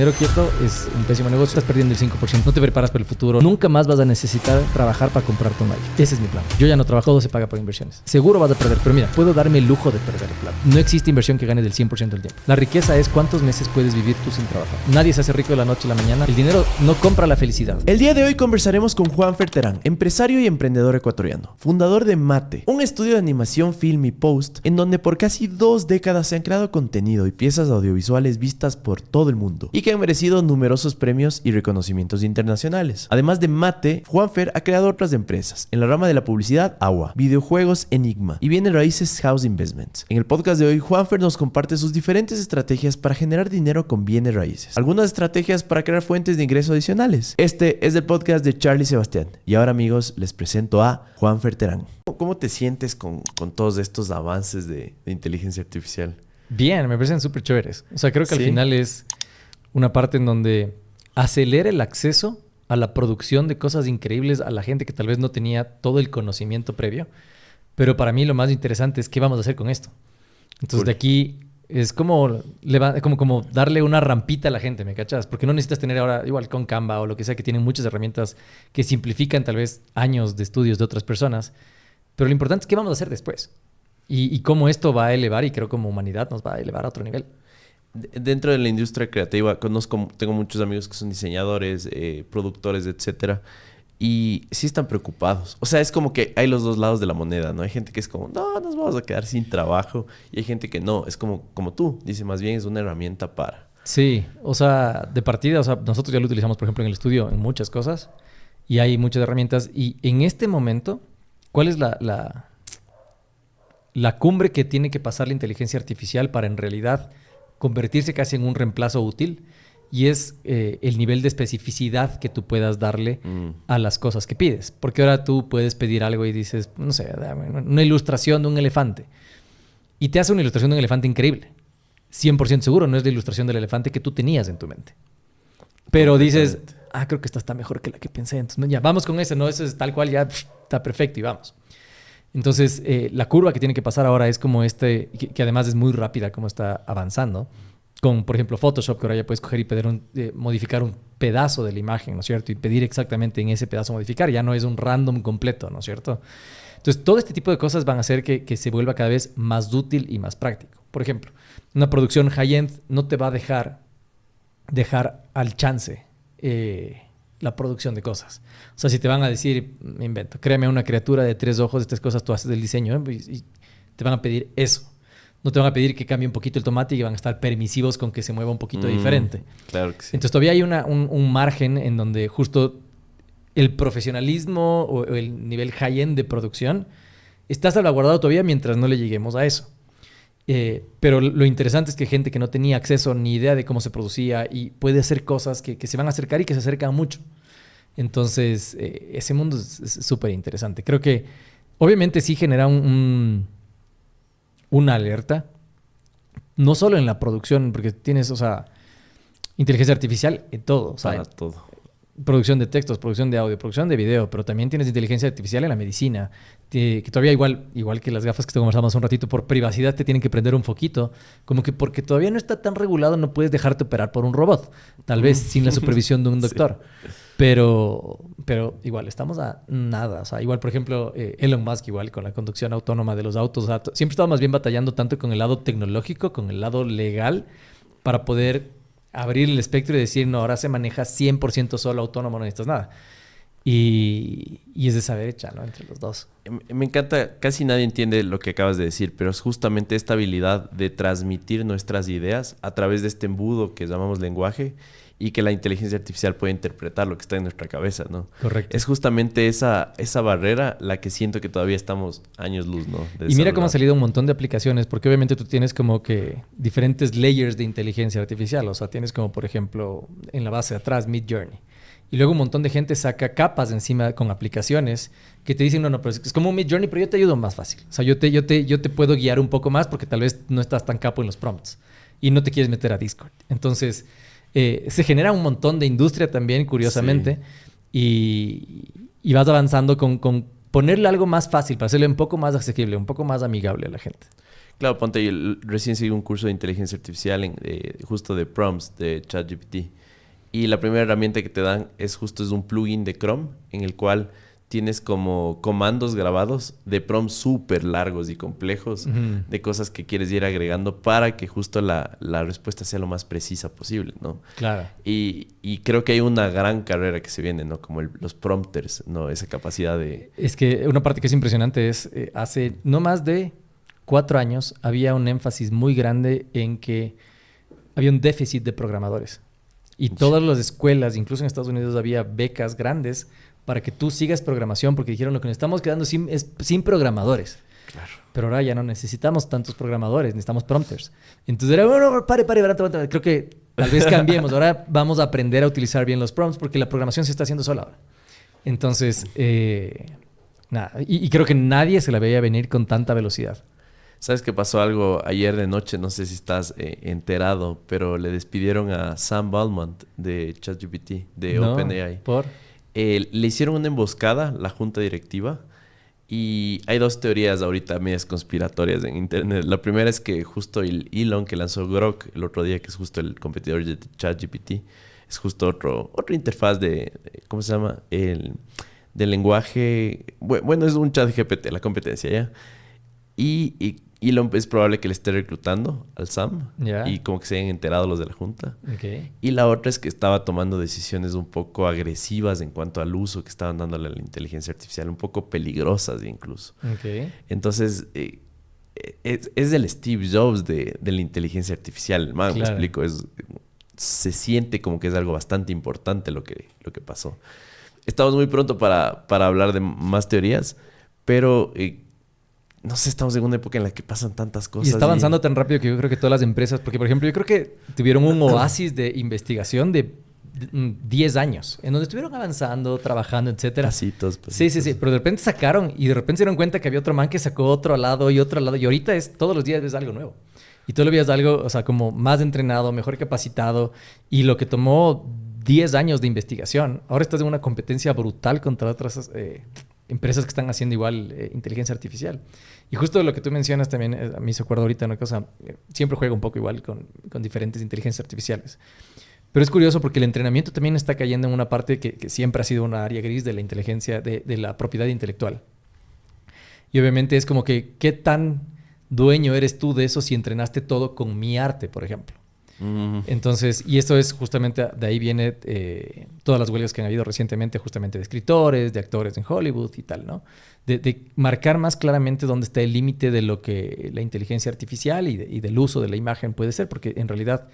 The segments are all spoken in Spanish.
dinero quieto es un pésimo negocio. Estás perdiendo el 5%. No te preparas para el futuro. Nunca más vas a necesitar trabajar para comprarte un iPhone. Ese es mi plan. Yo ya no trabajo, todo se paga por inversiones. Seguro vas a perder, pero mira, puedo darme el lujo de perder el plan. No existe inversión que gane del 100% del tiempo. La riqueza es cuántos meses puedes vivir tú sin trabajar. Nadie se hace rico de la noche a la mañana. El dinero no compra la felicidad. El día de hoy conversaremos con Juanfer Terán, empresario y emprendedor ecuatoriano, fundador de Mate, un estudio de animación, film y post, en donde por casi 2 décadas se han creado contenido y piezas audiovisuales vistas por todo el mundo y que han merecido numerosos premios y reconocimientos internacionales. Además de Mate, Juanfer ha creado otras empresas en la rama de la publicidad, Agua, videojuegos, Enigma y bienes raíces, House Investments. En el podcast de hoy, Juanfer nos comparte sus diferentes estrategias para generar dinero con bienes raíces, algunas estrategias para crear fuentes de ingreso adicionales. Este es el podcast de Charlie Sebastián y ahora, amigos, les presento a Juanfer Terán. ¿Cómo te sientes con todos estos avances de inteligencia artificial? Bien, me parecen súper chéveres. O sea, creo que al final es una parte en donde acelera el acceso a la producción de cosas increíbles a la gente que tal vez no tenía todo el conocimiento previo. Pero para mí lo más interesante es qué vamos a hacer con esto. Entonces, de aquí es como darle una rampita a la gente, ¿me cachas? Porque no necesitas tener ahora, igual con Canva o lo que sea, que tienen muchas herramientas que simplifican tal vez años de estudios de otras personas. Pero lo importante es qué vamos a hacer después. Y cómo esto va a elevar, y creo como humanidad nos va a elevar a otro nivel. Dentro de la industria creativa, tengo muchos amigos que son diseñadores, productores, etcétera, y sí están preocupados. O sea, es como que hay los dos lados de la moneda, ¿no? Hay gente que es como, no, nos vamos a quedar sin trabajo, y hay gente que no, es como tú, dice, más bien es una herramienta para... Sí, o sea, de partida, o sea, nosotros ya lo utilizamos, por ejemplo, en el estudio en muchas cosas, y hay muchas herramientas, y en este momento, ¿cuál es la cumbre que tiene que pasar la inteligencia artificial para en realidad convertirse casi en un reemplazo útil? Y es el nivel de especificidad que tú puedas darle a las cosas que pides. Porque ahora tú puedes pedir algo y dices, no sé, dame una ilustración de un elefante. Y te hace una ilustración de un elefante increíble. 100% seguro no es la ilustración del elefante que tú tenías en tu mente. Pero dices, creo que esta está mejor que la que pensé. Entonces, no, ya, vamos con ese. No, eso es tal cual, ya está perfecto y vamos. Entonces, la curva que tiene que pasar ahora es como que además es muy rápida como está avanzando. Con, por ejemplo, Photoshop, que ahora ya puedes coger y pedir modificar un pedazo de la imagen, ¿no es cierto? Y pedir exactamente en ese pedazo modificar. Ya no es un random completo, ¿no es cierto? Entonces, todo este tipo de cosas van a hacer que se vuelva cada vez más útil y más práctico. Por ejemplo, una producción high-end no te va a dejar al chance la producción de cosas. O sea, si te van a decir, me invento, créame una criatura de 3 ojos, estas cosas tú haces el diseño, y te van a pedir eso. No te van a pedir que cambie un poquito el tomate y van a estar permisivos con que se mueva un poquito diferente. Claro que sí. Entonces todavía hay un margen en donde justo el profesionalismo o el nivel high-end de producción está salvaguardado todavía mientras no le lleguemos a eso. Pero lo interesante es que gente que no tenía acceso ni idea de cómo se producía y puede hacer cosas que se van a acercar y que se acercan mucho. Entonces, ese mundo es súper interesante. Creo que obviamente sí genera una alerta, no solo en la producción, porque tienes, o sea, inteligencia artificial en todo. Para todo. Producción de textos, producción de audio, producción de video, pero también tienes inteligencia artificial en la medicina, que todavía igual que las gafas que te conversamos un ratito, por privacidad te tienen que prender un foquito, como que porque todavía no está tan regulado no puedes dejarte operar por un robot, tal vez sin la supervisión de un doctor. Sí. Pero igual, estamos a nada. O sea, igual, por ejemplo, Elon Musk, igual con la conducción autónoma de los autos. O sea, siempre estaba más bien batallando tanto con el lado tecnológico, con el lado legal, para poder abrir el espectro y decir, no, ahora se maneja 100% solo autónomo, no necesitas nada. Y es de saber echar, ¿no? Entre los dos. Me encanta, casi nadie entiende lo que acabas de decir, pero es justamente esta habilidad de transmitir nuestras ideas a través de este embudo que llamamos lenguaje y que la inteligencia artificial puede interpretar lo que está en nuestra cabeza, ¿no? Correcto. Es justamente esa barrera la que siento que todavía estamos años luz, ¿no? Y mira cómo han salido un montón de aplicaciones, porque obviamente tú tienes como que diferentes layers de inteligencia artificial. O sea, tienes como, por ejemplo, en la base de atrás, Midjourney. Y luego un montón de gente saca capas encima con aplicaciones que te dicen, no, pero es como un Midjourney, pero yo te ayudo más fácil. O sea, yo te puedo guiar un poco más porque tal vez no estás tan capo en los prompts y no te quieres meter a Discord. Entonces, se genera un montón de industria también, curiosamente, sí. y vas avanzando con ponerle algo más fácil para hacerle un poco más asequible, un poco más amigable a la gente. Claro, ponte, yo recién seguí un curso de inteligencia artificial justo de prompts de ChatGPT. Y la primera herramienta que te dan es un plugin de Chrome en el cual tienes como comandos grabados de prompts súper largos y complejos de cosas que quieres ir agregando para que justo la respuesta sea lo más precisa posible, ¿no? Claro. Y creo que hay una gran carrera que se viene, ¿no? Como los prompters, ¿no? Esa capacidad de... Es que una parte que es impresionante es, hace no más de 4 años había un énfasis muy grande en que había un déficit de programadores. Y todas las escuelas, incluso en Estados Unidos, había becas grandes para que tú sigas programación, porque dijeron lo que nos estamos quedando es sin programadores. Claro. Pero ahora ya no necesitamos tantos programadores, necesitamos prompters. Entonces era, bueno, pare, creo que tal vez cambiemos. Ahora vamos a aprender a utilizar bien los prompts porque la programación se está haciendo sola ahora. Entonces, nada. Y creo que nadie se la veía venir con tanta velocidad. ¿Sabes que pasó algo ayer de noche? No sé si estás enterado, pero le despidieron a Sam Altman de ChatGPT, de OpenAI. ¿Por? Le hicieron una emboscada, la junta directiva, y hay 2 teorías ahorita medias conspiratorias en internet. La primera es que justo Elon, que lanzó Grok el otro día, que es justo el competidor de ChatGPT, es justo otra interfaz ¿cómo se llama? Del lenguaje... Bueno, es un ChatGPT, la competencia, ¿ya? Y Elon es probable que le esté reclutando al Sam y como que se hayan enterado los de la junta. Okay. Y la otra es que estaba tomando decisiones un poco agresivas en cuanto al uso que estaban dándole a la inteligencia artificial, un poco peligrosas incluso. Okay. Entonces, es el Steve Jobs de la inteligencia artificial. Man, me explico, se siente como que es algo bastante importante lo que pasó. Estamos muy pronto para hablar de más teorías, pero... no sé, estamos en una época en la que pasan tantas cosas. Y está avanzando tan rápido que yo creo que todas las empresas... Porque, por ejemplo, yo creo que tuvieron un oasis de investigación de 10 años. En donde estuvieron avanzando, trabajando, etcétera. Pasitos. Sí. Pero de repente sacaron y de repente se dieron cuenta que había otro man que sacó otro lado y otro lado. Y ahorita todos los días ves algo nuevo. Y todos los días algo, o sea, como más entrenado, mejor capacitado. Y lo que tomó 10 años de investigación, ahora estás en una competencia brutal contra otras... empresas que están haciendo igual inteligencia artificial. Y justo lo que tú mencionas también, a mí se acuerda ahorita una cosa, siempre juego un poco igual con diferentes inteligencias artificiales. Pero es curioso porque el entrenamiento también está cayendo en una parte que siempre ha sido una área gris de la inteligencia, de la propiedad intelectual. Y obviamente es como que, ¿qué tan dueño eres tú de eso si entrenaste todo con mi arte, por ejemplo? Entonces, y esto es justamente, de ahí viene todas las huelgas que han habido recientemente justamente de escritores, de actores en Hollywood y tal, ¿no? De marcar más claramente dónde está el límite de lo que la inteligencia artificial y del uso de la imagen puede ser, porque en realidad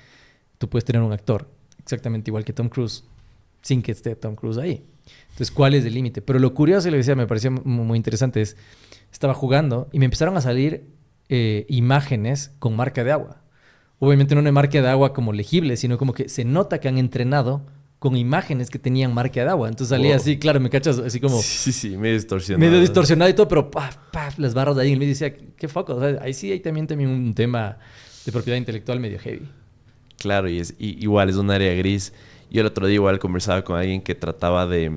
tú puedes tener un actor exactamente igual que Tom Cruise sin que esté Tom Cruise ahí. Entonces, ¿cuál es el límite? Pero lo curioso, y lo que decía, me parecía muy interesante, estaba jugando y me empezaron a salir imágenes con marca de agua. Obviamente no una marca de agua como legible, sino como que se nota que han entrenado con imágenes que tenían marca de agua. Entonces salía así, claro, me cachas, así como... Sí, medio distorsionado. Medio distorsionado y todo, pero las barras de ahí. Y me decía, qué foco. O sea, ahí sí hay también un tema de propiedad intelectual medio heavy. Claro, y igual es un área gris. Yo el otro día igual conversaba con alguien que trataba de...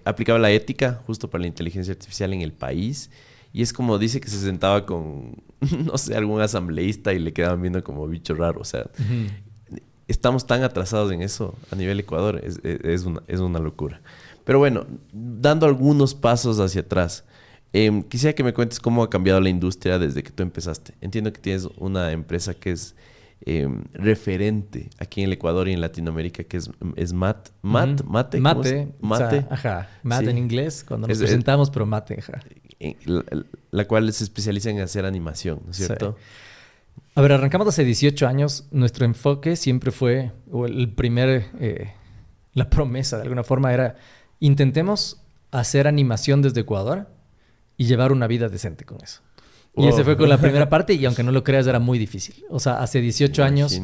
aplicaba la ética justo para la inteligencia artificial en el país. Y es como dice que se sentaba con, no sé, algún asambleísta y le quedaban viendo como bicho raro. O sea, estamos tan atrasados en eso a nivel Ecuador. Es una locura. Pero bueno, dando algunos pasos hacia atrás. Quisiera que me cuentes cómo ha cambiado la industria desde que tú empezaste. Entiendo que tienes una empresa que es referente aquí en el Ecuador y en Latinoamérica, que es Mate. Mate. O sea, ajá. Mate en inglés, cuando nos presentamos, pero Mate, ajá. La cual se especializa en hacer animación, ¿no es cierto? Sí. A ver, arrancamos hace 18 años. Nuestro enfoque siempre fue, o la promesa de alguna forma era, intentemos hacer animación desde Ecuador y llevar una vida decente con eso. Y ese fue con la primera parte y aunque no lo creas era muy difícil. O sea, hace 18 años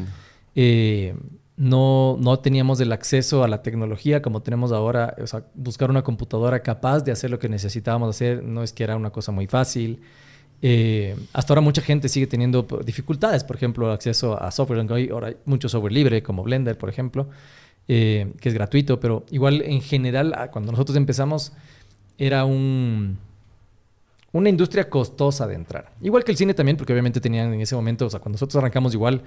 no teníamos el acceso a la tecnología como tenemos ahora. O sea, buscar una computadora capaz de hacer lo que necesitábamos hacer no es que era una cosa muy fácil. Hasta ahora mucha gente sigue teniendo dificultades, por ejemplo, acceso a software. Aunque ahora hay mucho software libre como Blender, por ejemplo, que es gratuito, pero igual en general cuando nosotros empezamos era un una industria costosa de entrar. Igual que el cine también, porque obviamente tenían en ese momento, o sea, cuando nosotros arrancamos igual,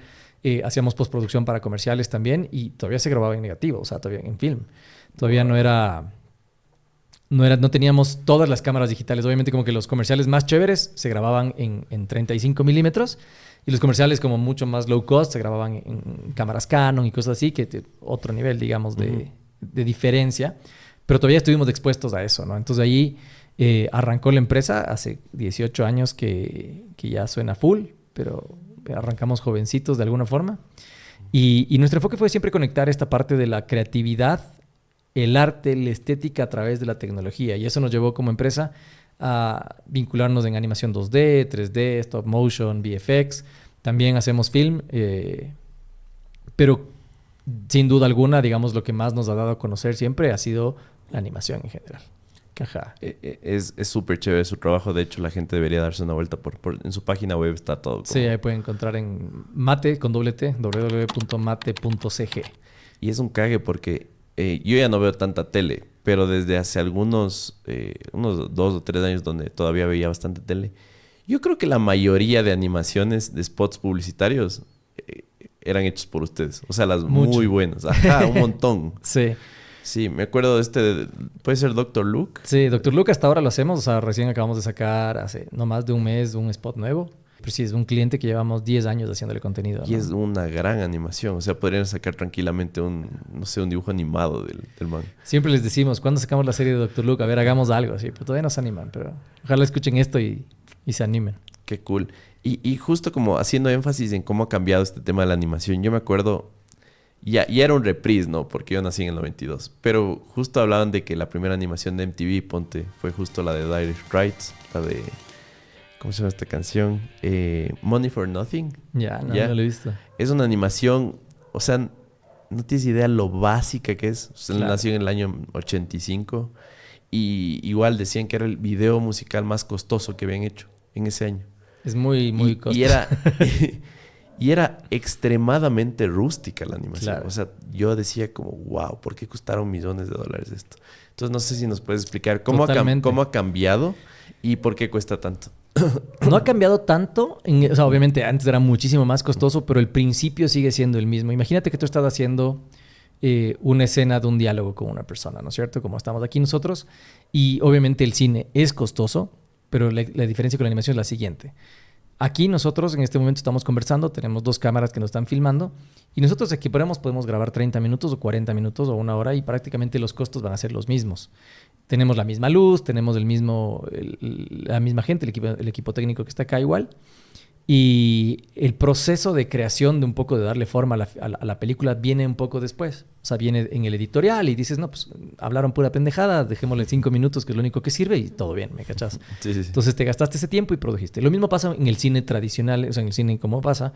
hacíamos postproducción para comerciales también y todavía se grababa en negativo, o sea, todavía en film. Todavía no teníamos todas las cámaras digitales. Obviamente como que los comerciales más chéveres se grababan en 35 milímetros y los comerciales como mucho más low cost se grababan en cámaras Canon y cosas así, que otro nivel, digamos, de diferencia. Pero todavía estuvimos expuestos a eso, ¿no? Entonces ahí arrancó la empresa hace 18 años que ya suena full, pero arrancamos jovencitos de alguna forma. Y nuestro enfoque fue siempre conectar esta parte de la creatividad, el arte, la estética a través de la tecnología. Y eso nos llevó como empresa a vincularnos en animación 2D, 3D, stop motion, VFX. También hacemos film, pero sin duda alguna, digamos, lo que más nos ha dado a conocer siempre ha sido la animación en general. Ajá. Es súper chévere su trabajo. De hecho, la gente debería darse una vuelta en su página web. Está todo. Sí, ahí pueden encontrar en mate, con doble T, www.mate.cg. Y es un cague porque yo ya no veo tanta tele, pero desde hace unos 2 o 3 años donde todavía veía bastante tele, yo creo que la mayoría de animaciones de spots publicitarios eran hechos por ustedes. O sea, las muy buenas. Ajá, un montón. Sí. Sí, me acuerdo de ¿puede ser Dr. Luke? Sí, Dr. Luke hasta ahora lo hacemos. O sea, recién acabamos de sacar hace no más de un mes un spot nuevo. Pero sí, es un cliente que llevamos 10 años haciéndole contenido, ¿no? Y es una gran animación. O sea, podrían sacar tranquilamente un dibujo animado del man. Siempre les decimos, ¿cuándo sacamos la serie de Dr. Luke? A ver, hagamos algo así. Pero todavía no se animan. Pero ojalá escuchen esto y se animen. Qué cool. Y justo como haciendo énfasis en cómo ha cambiado este tema de la animación, yo me acuerdo... Ya era un reprise, ¿no? Porque yo nací en el 92. Pero justo hablaban de que la primera animación de MTV, ponte, fue justo la de Dire Straits. La de... ¿Cómo se llama esta canción? Money for Nothing. No lo he visto. Es una animación... O sea, no tienes idea lo básica que es. O sea, Claro. nació en el año 85. Y igual decían que era el video musical más costoso que habían hecho en ese año. Es muy costoso. Y era extremadamente rústica la animación. Claro. O sea, yo decía como, wow, ¿por qué costaron millones de dólares esto? Entonces, no sé si nos puedes explicar cómo ha cambiado y por qué cuesta tanto. No ha cambiado tanto. O sea, obviamente antes era muchísimo más costoso, pero el principio sigue siendo el mismo. Imagínate que tú estás haciendo una escena de un diálogo con una persona, ¿no es cierto? Como estamos aquí nosotros. Y obviamente el cine es costoso, pero la diferencia con la animación es la siguiente. Aquí nosotros en este momento estamos conversando, tenemos 2 cámaras que nos están filmando y nosotros aquí podemos grabar 30 minutos o 40 minutos o 1 hora y prácticamente los costos van a ser los mismos. Tenemos la misma luz, tenemos la misma gente, el equipo técnico que está acá igual. Y el proceso de creación de un poco de darle forma a la película viene un poco después. O sea, viene en el editorial y dices, no, pues hablaron pura pendejada, dejémosle 5 minutos que es lo único que sirve y todo bien, ¿me cachas? Sí. Entonces te gastaste ese tiempo y produjiste. Lo mismo pasa en el cine tradicional, o sea, en el cine como pasa.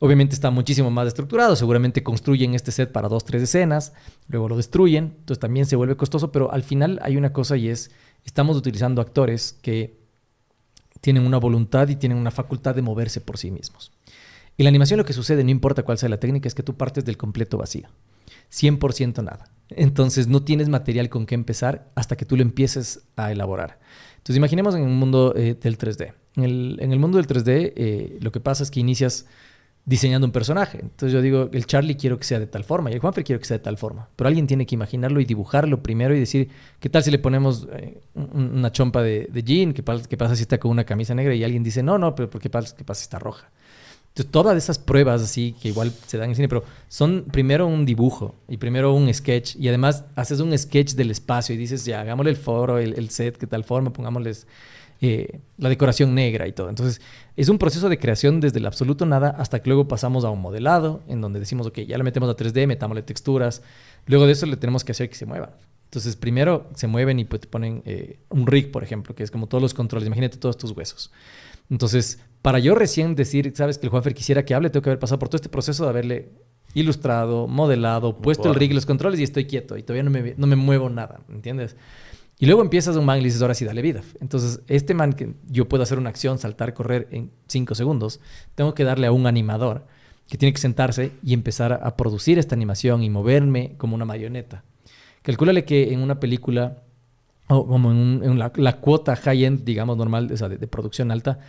Obviamente está muchísimo más estructurado. Seguramente construyen este set para 2, 3 escenas, luego lo destruyen. Entonces también se vuelve costoso, pero al final hay una cosa y es, estamos utilizando actores que tienen una voluntad y tienen una facultad de moverse por sí mismos. En la animación lo que sucede, no importa cuál sea la técnica, es que tú partes del completo vacío. 100% nada. Entonces no tienes material con qué empezar hasta que tú lo empieces a elaborar. Entonces imaginemos en un mundo del 3D. En el mundo del 3D lo que pasa es que inicias diseñando un personaje. Entonces yo digo, el Charlie quiero que sea de tal forma y el Juanfer quiero que sea de tal forma. Pero alguien tiene que imaginarlo y dibujarlo primero y decir, ¿qué tal si le ponemos una chompa de jean? ¿Qué pasa si está con una camisa negra? Y alguien dice, no, pero ¿qué pasa si está roja? Entonces todas esas pruebas así que igual se dan en cine, pero son primero un dibujo y primero un sketch y además haces un sketch del espacio y dices, ya, hagámosle el foro, el set, ¿qué tal forma? Pongámosles la decoración negra y todo. Entonces, es un proceso de creación desde el absoluto nada hasta que luego pasamos a un modelado en donde decimos, ok, ya le metemos a 3D, metámosle texturas. Luego de eso le tenemos que hacer que se muevan. Entonces, primero se mueven y pues te ponen un rig, por ejemplo, que es como todos los controles. Imagínate todos tus huesos. Entonces, para yo recién decir, sabes, que el Juanfer quisiera que hable, tengo que haber pasado por todo este proceso de haberle ilustrado, modelado, puesto el rig y los controles y estoy quieto y todavía no me muevo nada, ¿entiendes? Y luego empiezas un man y le dices, ahora sí, dale vida. Entonces, este man que yo puedo hacer una acción, saltar, correr en 5 segundos, tengo que darle a un animador que tiene que sentarse y empezar a producir esta animación y moverme como una marioneta. Calcúlale que en una película, o como en la cuota high-end, digamos, normal, o sea, de producción alta,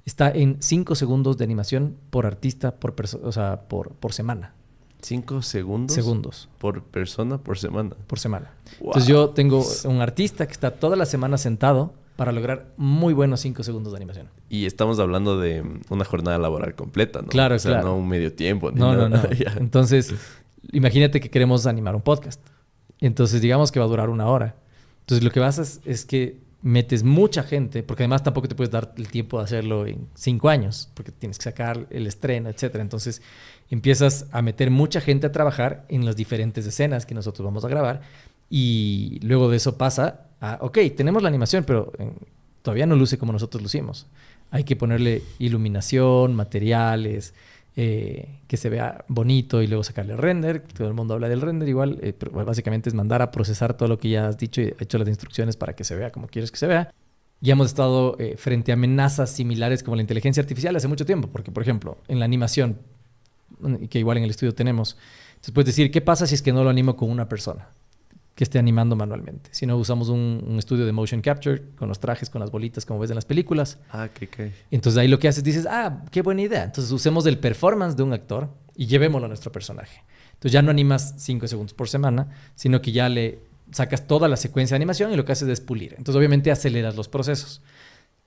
está en 5 segundos de animación por artista o sea, por semana. 5 segundos. Segundos. Por persona, por semana. Por semana. Wow. Entonces yo tengo un artista que está toda la semana sentado para lograr muy buenos 5 segundos de animación. Y estamos hablando de una jornada laboral completa, ¿no? Claro, o sea, claro. no un medio tiempo. Ni No. nada. Entonces, imagínate que queremos animar un podcast. Entonces, digamos que va a durar 1 hora. Entonces, lo que vas es que metes mucha gente, porque además tampoco te puedes dar el tiempo de hacerlo en 5 años, porque tienes que sacar el estreno, etcétera. Entonces, empiezas a meter mucha gente a trabajar en las diferentes escenas que nosotros vamos a grabar y luego de eso pasa a, ok, tenemos la animación, pero todavía no luce como nosotros lucimos. Hay que ponerle iluminación, materiales, que se vea bonito y luego sacarle render. Todo el mundo habla del render igual, pero básicamente es mandar a procesar todo lo que ya has dicho y hecho las instrucciones para que se vea como quieres que se vea. Ya hemos estado frente a amenazas similares como la inteligencia artificial hace mucho tiempo, porque por ejemplo, en la animación, que igual en el estudio tenemos, entonces puedes decir, ¿qué pasa si es que no lo animo con una persona que esté animando manualmente? Si no usamos un estudio de motion capture con los trajes, con las bolitas como ves en las películas. ¿Qué? Entonces ahí lo que haces, dices, qué buena idea. Entonces usemos el performance de un actor y llevémoslo a nuestro personaje. Entonces ya no animas 5 segundos por semana, sino que ya le sacas toda la secuencia de animación y lo que haces es pulir. Entonces obviamente aceleras los procesos.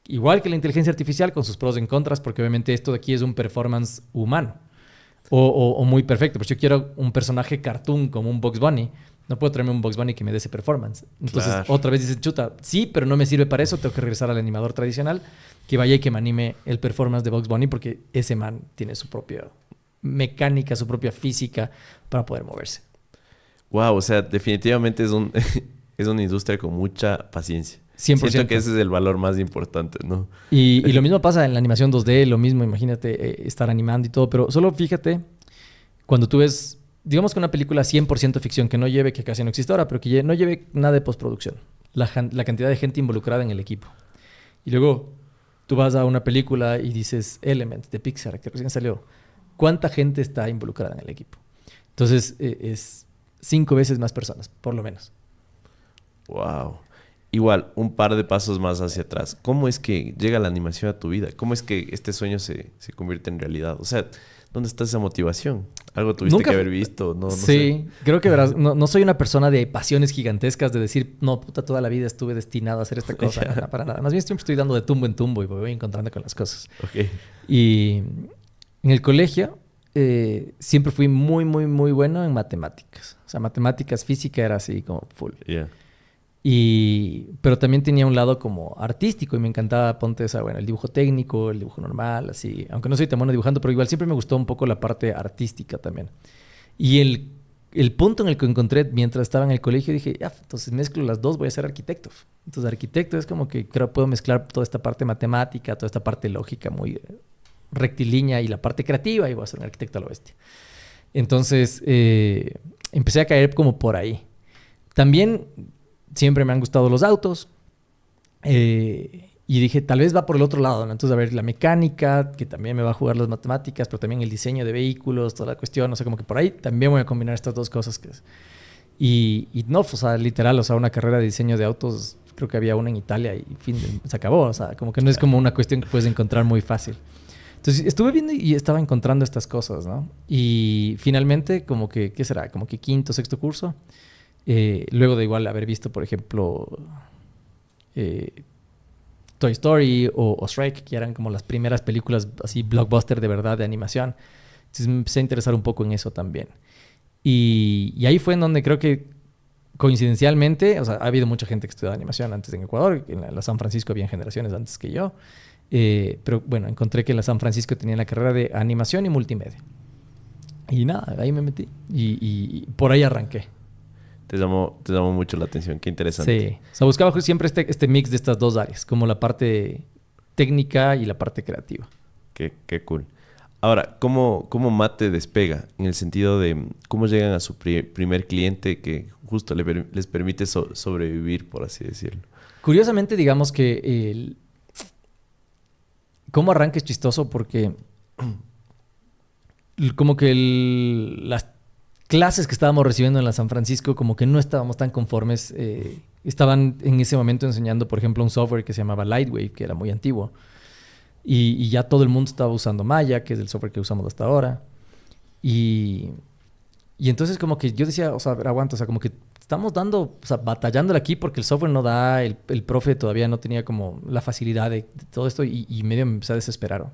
Igual que la inteligencia artificial con sus pros y contras, porque obviamente esto de aquí es un performance humano. O muy perfecto. Pues yo quiero un personaje cartoon como un Bugs Bunny. No puedo traerme un Bugs Bunny que me dé ese performance. Entonces, otra vez dices, chuta, sí, pero no me sirve para eso. Tengo que regresar al animador tradicional que vaya y que me anime el performance de Bugs Bunny porque ese man tiene su propia mecánica, su propia física para poder moverse. Wow, o sea, definitivamente es una industria con mucha paciencia. 100%. Siento que ese es el valor más importante, ¿no? Y lo mismo pasa en la animación 2D, lo mismo, imagínate estar animando y todo, pero solo fíjate, cuando tú ves, digamos que una película 100% ficción que no lleve, que casi no existe ahora, pero que no lleve nada de postproducción, la cantidad de gente involucrada en el equipo. Y luego tú vas a una película y dices Element de Pixar, que recién salió. ¿Cuánta gente está involucrada en el equipo? Entonces es 5 veces más personas, por lo menos. Wow. Igual, un par de pasos más hacia atrás. ¿Cómo es que llega la animación a tu vida? ¿Cómo es que este sueño se convierte en realidad? O sea, ¿dónde está esa motivación? ¿Algo tuviste que haber visto? No sí, sé. Creo que verás, no soy una persona de pasiones gigantescas de decir, no, puta, toda la vida estuve destinado a hacer esta cosa. No, para nada. Más bien siempre estoy dando de tumbo en tumbo y me voy encontrando con las cosas. Ok. Y en el colegio siempre fui muy, muy, muy bueno en matemáticas. O sea, matemáticas, física era así como full. Yeah. Pero también tenía un lado como artístico y me encantaba, ponte esa, bueno, el dibujo técnico, el dibujo normal, así. Aunque no soy tan bueno dibujando, pero igual siempre me gustó un poco la parte artística también. Y el punto en el que encontré mientras estaba en el colegio, dije, entonces mezclo las dos, voy a ser arquitecto. Entonces arquitecto es como que creo que puedo mezclar toda esta parte matemática, toda esta parte lógica muy rectilínea y la parte creativa y voy a ser un arquitecto a lo bestia. Entonces empecé a caer como por ahí. También siempre me han gustado los autos y dije, tal vez va por el otro lado, ¿no? Entonces, a ver, la mecánica, que también me va a jugar las matemáticas, pero también el diseño de vehículos, toda la cuestión, o sea, como que por ahí también voy a combinar estas dos cosas. Y no, o sea, literal, o sea, una carrera de diseño de autos, creo que había una en Italia y se acabó, o sea, como que no es como una cuestión que puedes encontrar muy fácil. Entonces, estuve viendo y estaba encontrando estas cosas, ¿no? Y finalmente, como que, ¿qué será? Como que quinto, sexto curso. Luego de igual haber visto, por ejemplo, Toy Story o Shrek, que eran como las primeras películas así blockbuster de verdad de animación. Entonces me empecé a interesar un poco en eso también. Y ahí fue en donde creo que coincidencialmente, o sea, ha habido mucha gente que estudiaba animación antes en Ecuador, en la San Francisco había generaciones antes que yo. Pero bueno, encontré que en la San Francisco tenía la carrera de animación y multimedia. Y nada, ahí me metí y por ahí arranqué. Te llamó mucho la atención. Qué interesante. Sí. O sea, buscaba siempre este mix de estas dos áreas, como la parte técnica y la parte creativa. Qué cool. Ahora, ¿cómo Mate despega? En el sentido de cómo llegan a su primer cliente que justo les permite sobrevivir, por así decirlo. Curiosamente, digamos que cómo arranca es chistoso porque como que las clases que estábamos recibiendo en la San Francisco como que no estábamos tan conformes estaban en ese momento enseñando, por ejemplo, un software que se llamaba Lightwave, que era muy antiguo. Y ya todo el mundo estaba usando Maya, que es el software que usamos hasta ahora. Y entonces como que yo decía, o sea, a ver, aguanta, o sea, como que estamos batallándole aquí porque el software no da, el profe todavía no tenía como la facilidad de todo esto y medio me empecé a desesperar.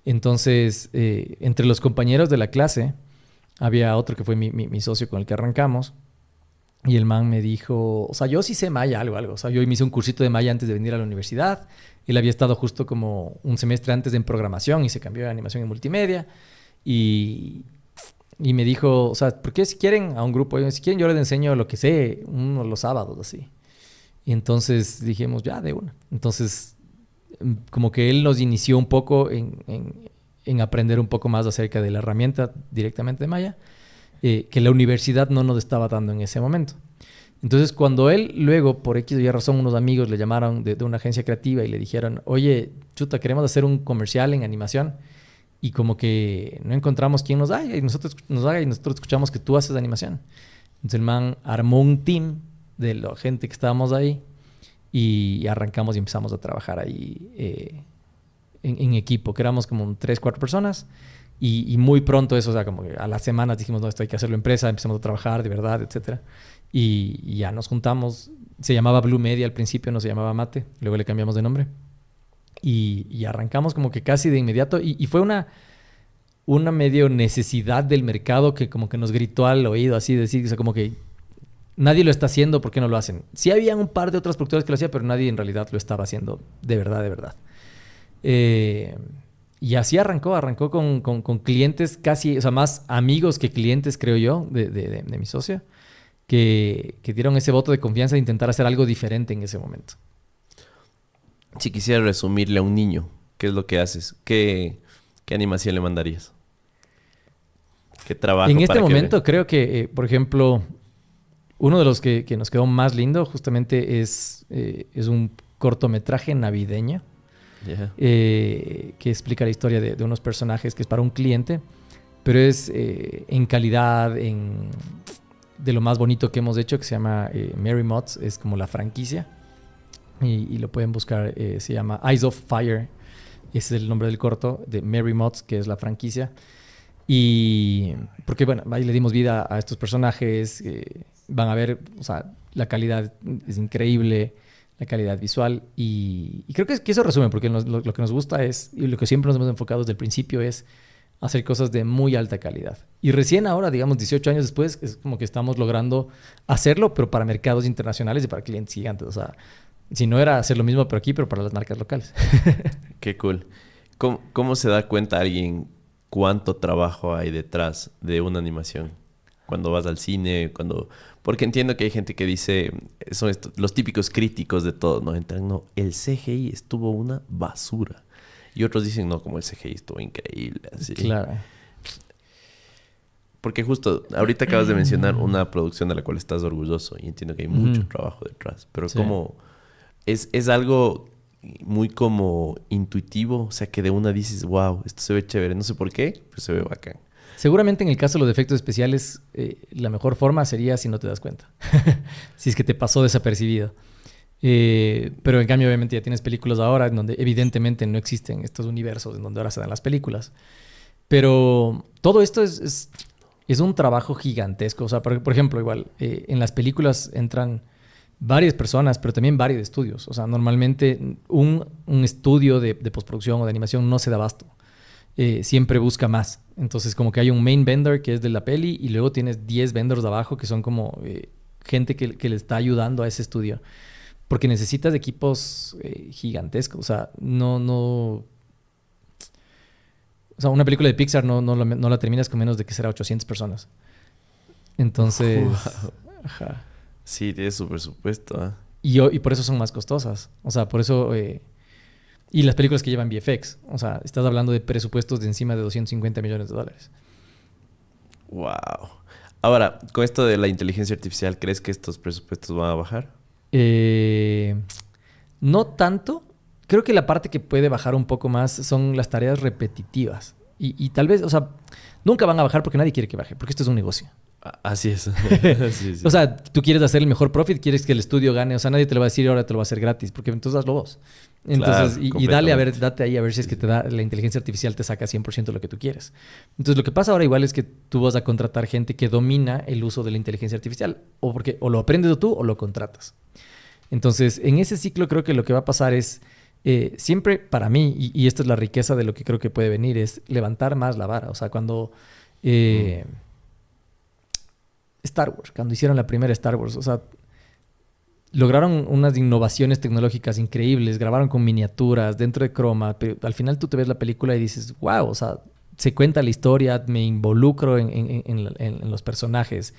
Entonces, entre los compañeros de la clase, había otro que fue mi socio con el que arrancamos. Y el man me dijo, o sea, yo sí sé Maya, algo. O sea, yo me hice un cursito de Maya antes de venir a la universidad. Él había estado justo como un semestre antes en programación y se cambió de animación en multimedia. Y me dijo, o sea, ¿por qué si quieren a un grupo? Si quieren yo les enseño lo que sé, los sábados, así. Y entonces dijimos, ya, de una. Entonces, como que él nos inició un poco en aprender un poco más acerca de la herramienta directamente de Maya. Que la universidad no nos estaba dando en ese momento. Entonces, cuando él luego, por X o Y razón, unos amigos le llamaron de una agencia creativa y le dijeron, oye, chuta, queremos hacer un comercial en animación y como que no encontramos quién nos haga y nosotros escuchamos que tú haces animación. Entonces, el man armó un team de la gente que estábamos ahí y arrancamos y empezamos a trabajar ahí en equipo, que éramos como 3, 4 personas. Y muy pronto eso, o sea, como que a las semanas dijimos, no, esto hay que hacerlo empresa, empezamos a trabajar de verdad, etcétera. Y ya nos juntamos. Se llamaba Blue Media al principio, no se llamaba Mate. Luego le cambiamos de nombre. Y arrancamos como que casi de inmediato. Y fue una medio necesidad del mercado que como que nos gritó al oído, así decir, o sea, como que nadie lo está haciendo, ¿por qué no lo hacen? Sí había un par de otras productoras que lo hacían, pero nadie en realidad lo estaba haciendo de verdad, de verdad. Y así arrancó con clientes casi, o sea, más amigos que clientes, creo yo, de mi socio, que dieron ese voto de confianza de intentar hacer algo diferente en ese momento. Si quisiera resumirle a un niño, ¿qué es lo que haces? ¿Qué animación le mandarías? ¿Qué trabajo? En este momento creo que, por ejemplo, uno de los que nos quedó más lindo justamente es un cortometraje navideño. Yeah. Que explica la historia de unos personajes que es para un cliente, pero es en calidad de lo más bonito que hemos hecho, que se llama Merry Mods, es como la franquicia y lo pueden buscar, se llama Eyes of Fire, ese es el nombre del corto, de Merry Mods, que es la franquicia. Y porque bueno, ahí le dimos vida a estos personajes, van a ver, o sea, la calidad es increíble, la calidad visual y creo que eso resume, porque lo que nos gusta es, y lo que siempre nos hemos enfocado desde el principio es hacer cosas de muy alta calidad. Y recién ahora, digamos 18 años después, es como que estamos logrando hacerlo, pero para mercados internacionales y para clientes gigantes. O sea, si no era hacer lo mismo pero aquí, pero para las marcas locales. Qué cool. ¿Cómo se da cuenta alguien cuánto trabajo hay detrás de una animación? Cuando vas al cine, porque entiendo que hay gente que dice, son los típicos críticos de todo, ¿no? Entran, no, el CGI estuvo una basura. Y otros dicen, no, como el CGI estuvo increíble. Así. Claro. Porque justo, ahorita acabas de mencionar una producción de la cual estás orgulloso y entiendo que hay mucho trabajo detrás. Pero sí. ¿Cómo? ¿Es algo muy como intuitivo? O sea, que de una dices, wow, esto se ve chévere. No sé por qué, pero se ve bacán. Seguramente en el caso de los efectos especiales, la mejor forma sería si no te das cuenta. Si es que te pasó desapercibido. Pero en cambio, obviamente, ya tienes películas ahora en donde evidentemente no existen estos universos en donde ahora se dan las películas. Pero todo esto es un trabajo gigantesco. O sea, por ejemplo, igual, en las películas entran varias personas, pero también varios estudios. O sea, normalmente un estudio de postproducción o de animación no se da abasto. Siempre busca más. Entonces, como que hay un main vendor que es de la peli y luego tienes 10 vendors de abajo que son como gente que le está ayudando a ese estudio. Porque necesitas equipos gigantescos. O sea, no... O sea, una película de Pixar no la terminas con menos de que será 800 personas. Entonces... Wow. Ajá. Sí, tiene su presupuesto. ¿Eh? Y por eso son más costosas. O sea, por eso... y las películas que llevan VFX. O sea, estás hablando de presupuestos de encima de $250 millones. Wow. Ahora, con esto de la inteligencia artificial, ¿crees que estos presupuestos van a bajar? No tanto. Creo que la parte que puede bajar un poco más son las tareas repetitivas. Y tal vez, o sea, nunca van a bajar porque nadie quiere que baje, porque esto es un negocio. Así es. Sí, sí. O sea, tú quieres hacer el mejor profit, quieres que el estudio gane. O sea, nadie te lo va a decir ahora te lo va a hacer gratis, porque entonces hazlo vos. Entonces, Claro, y dale a ver, completamente. date ahí a ver si es que te da la inteligencia artificial te saca 100% lo que tú quieres. Entonces, lo que pasa ahora igual es que tú vas a contratar gente que domina el uso de la inteligencia artificial. O lo aprendes tú o lo contratas. Entonces, en ese ciclo creo que lo que va a pasar es siempre para mí, y esta es la riqueza de lo que creo que puede venir, es levantar más la vara. O sea, cuando Star Wars, cuando hicieron la primera Star Wars, o sea, lograron unas innovaciones tecnológicas increíbles, grabaron con miniaturas dentro de Chroma, pero al final tú te ves la película y dices, wow, o sea, se cuenta la historia, me involucro en los personajes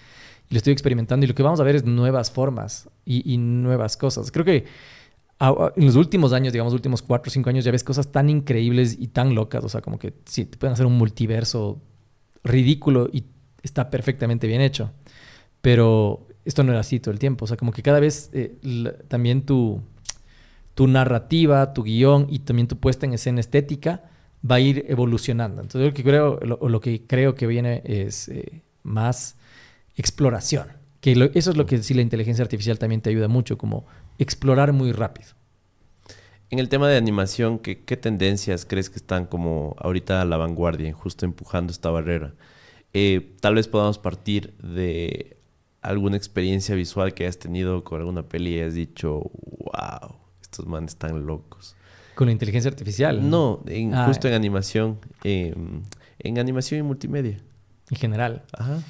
y lo estoy experimentando y lo que vamos a ver es nuevas formas y nuevas cosas. Creo que en los últimos años, digamos, últimos 4 o 5 años, ya ves cosas tan increíbles y tan locas, o sea, como que sí, te pueden hacer un multiverso ridículo y está perfectamente bien hecho. Pero esto no era así todo el tiempo. O sea, como que cada vez también tu narrativa, tu guión y también tu puesta en escena estética va a ir evolucionando. Entonces, lo que creo que viene es más exploración. Eso es lo que sí la inteligencia artificial también te ayuda mucho, como explorar muy rápido. En el tema de animación, ¿qué tendencias crees que están como ahorita a la vanguardia, justo empujando esta barrera? Tal vez podamos partir de alguna experiencia visual que hayas tenido con alguna peli y hayas dicho, wow, estos manes están locos. ¿Con la inteligencia artificial? No, justo en animación, en animación y multimedia. En general. Ajá.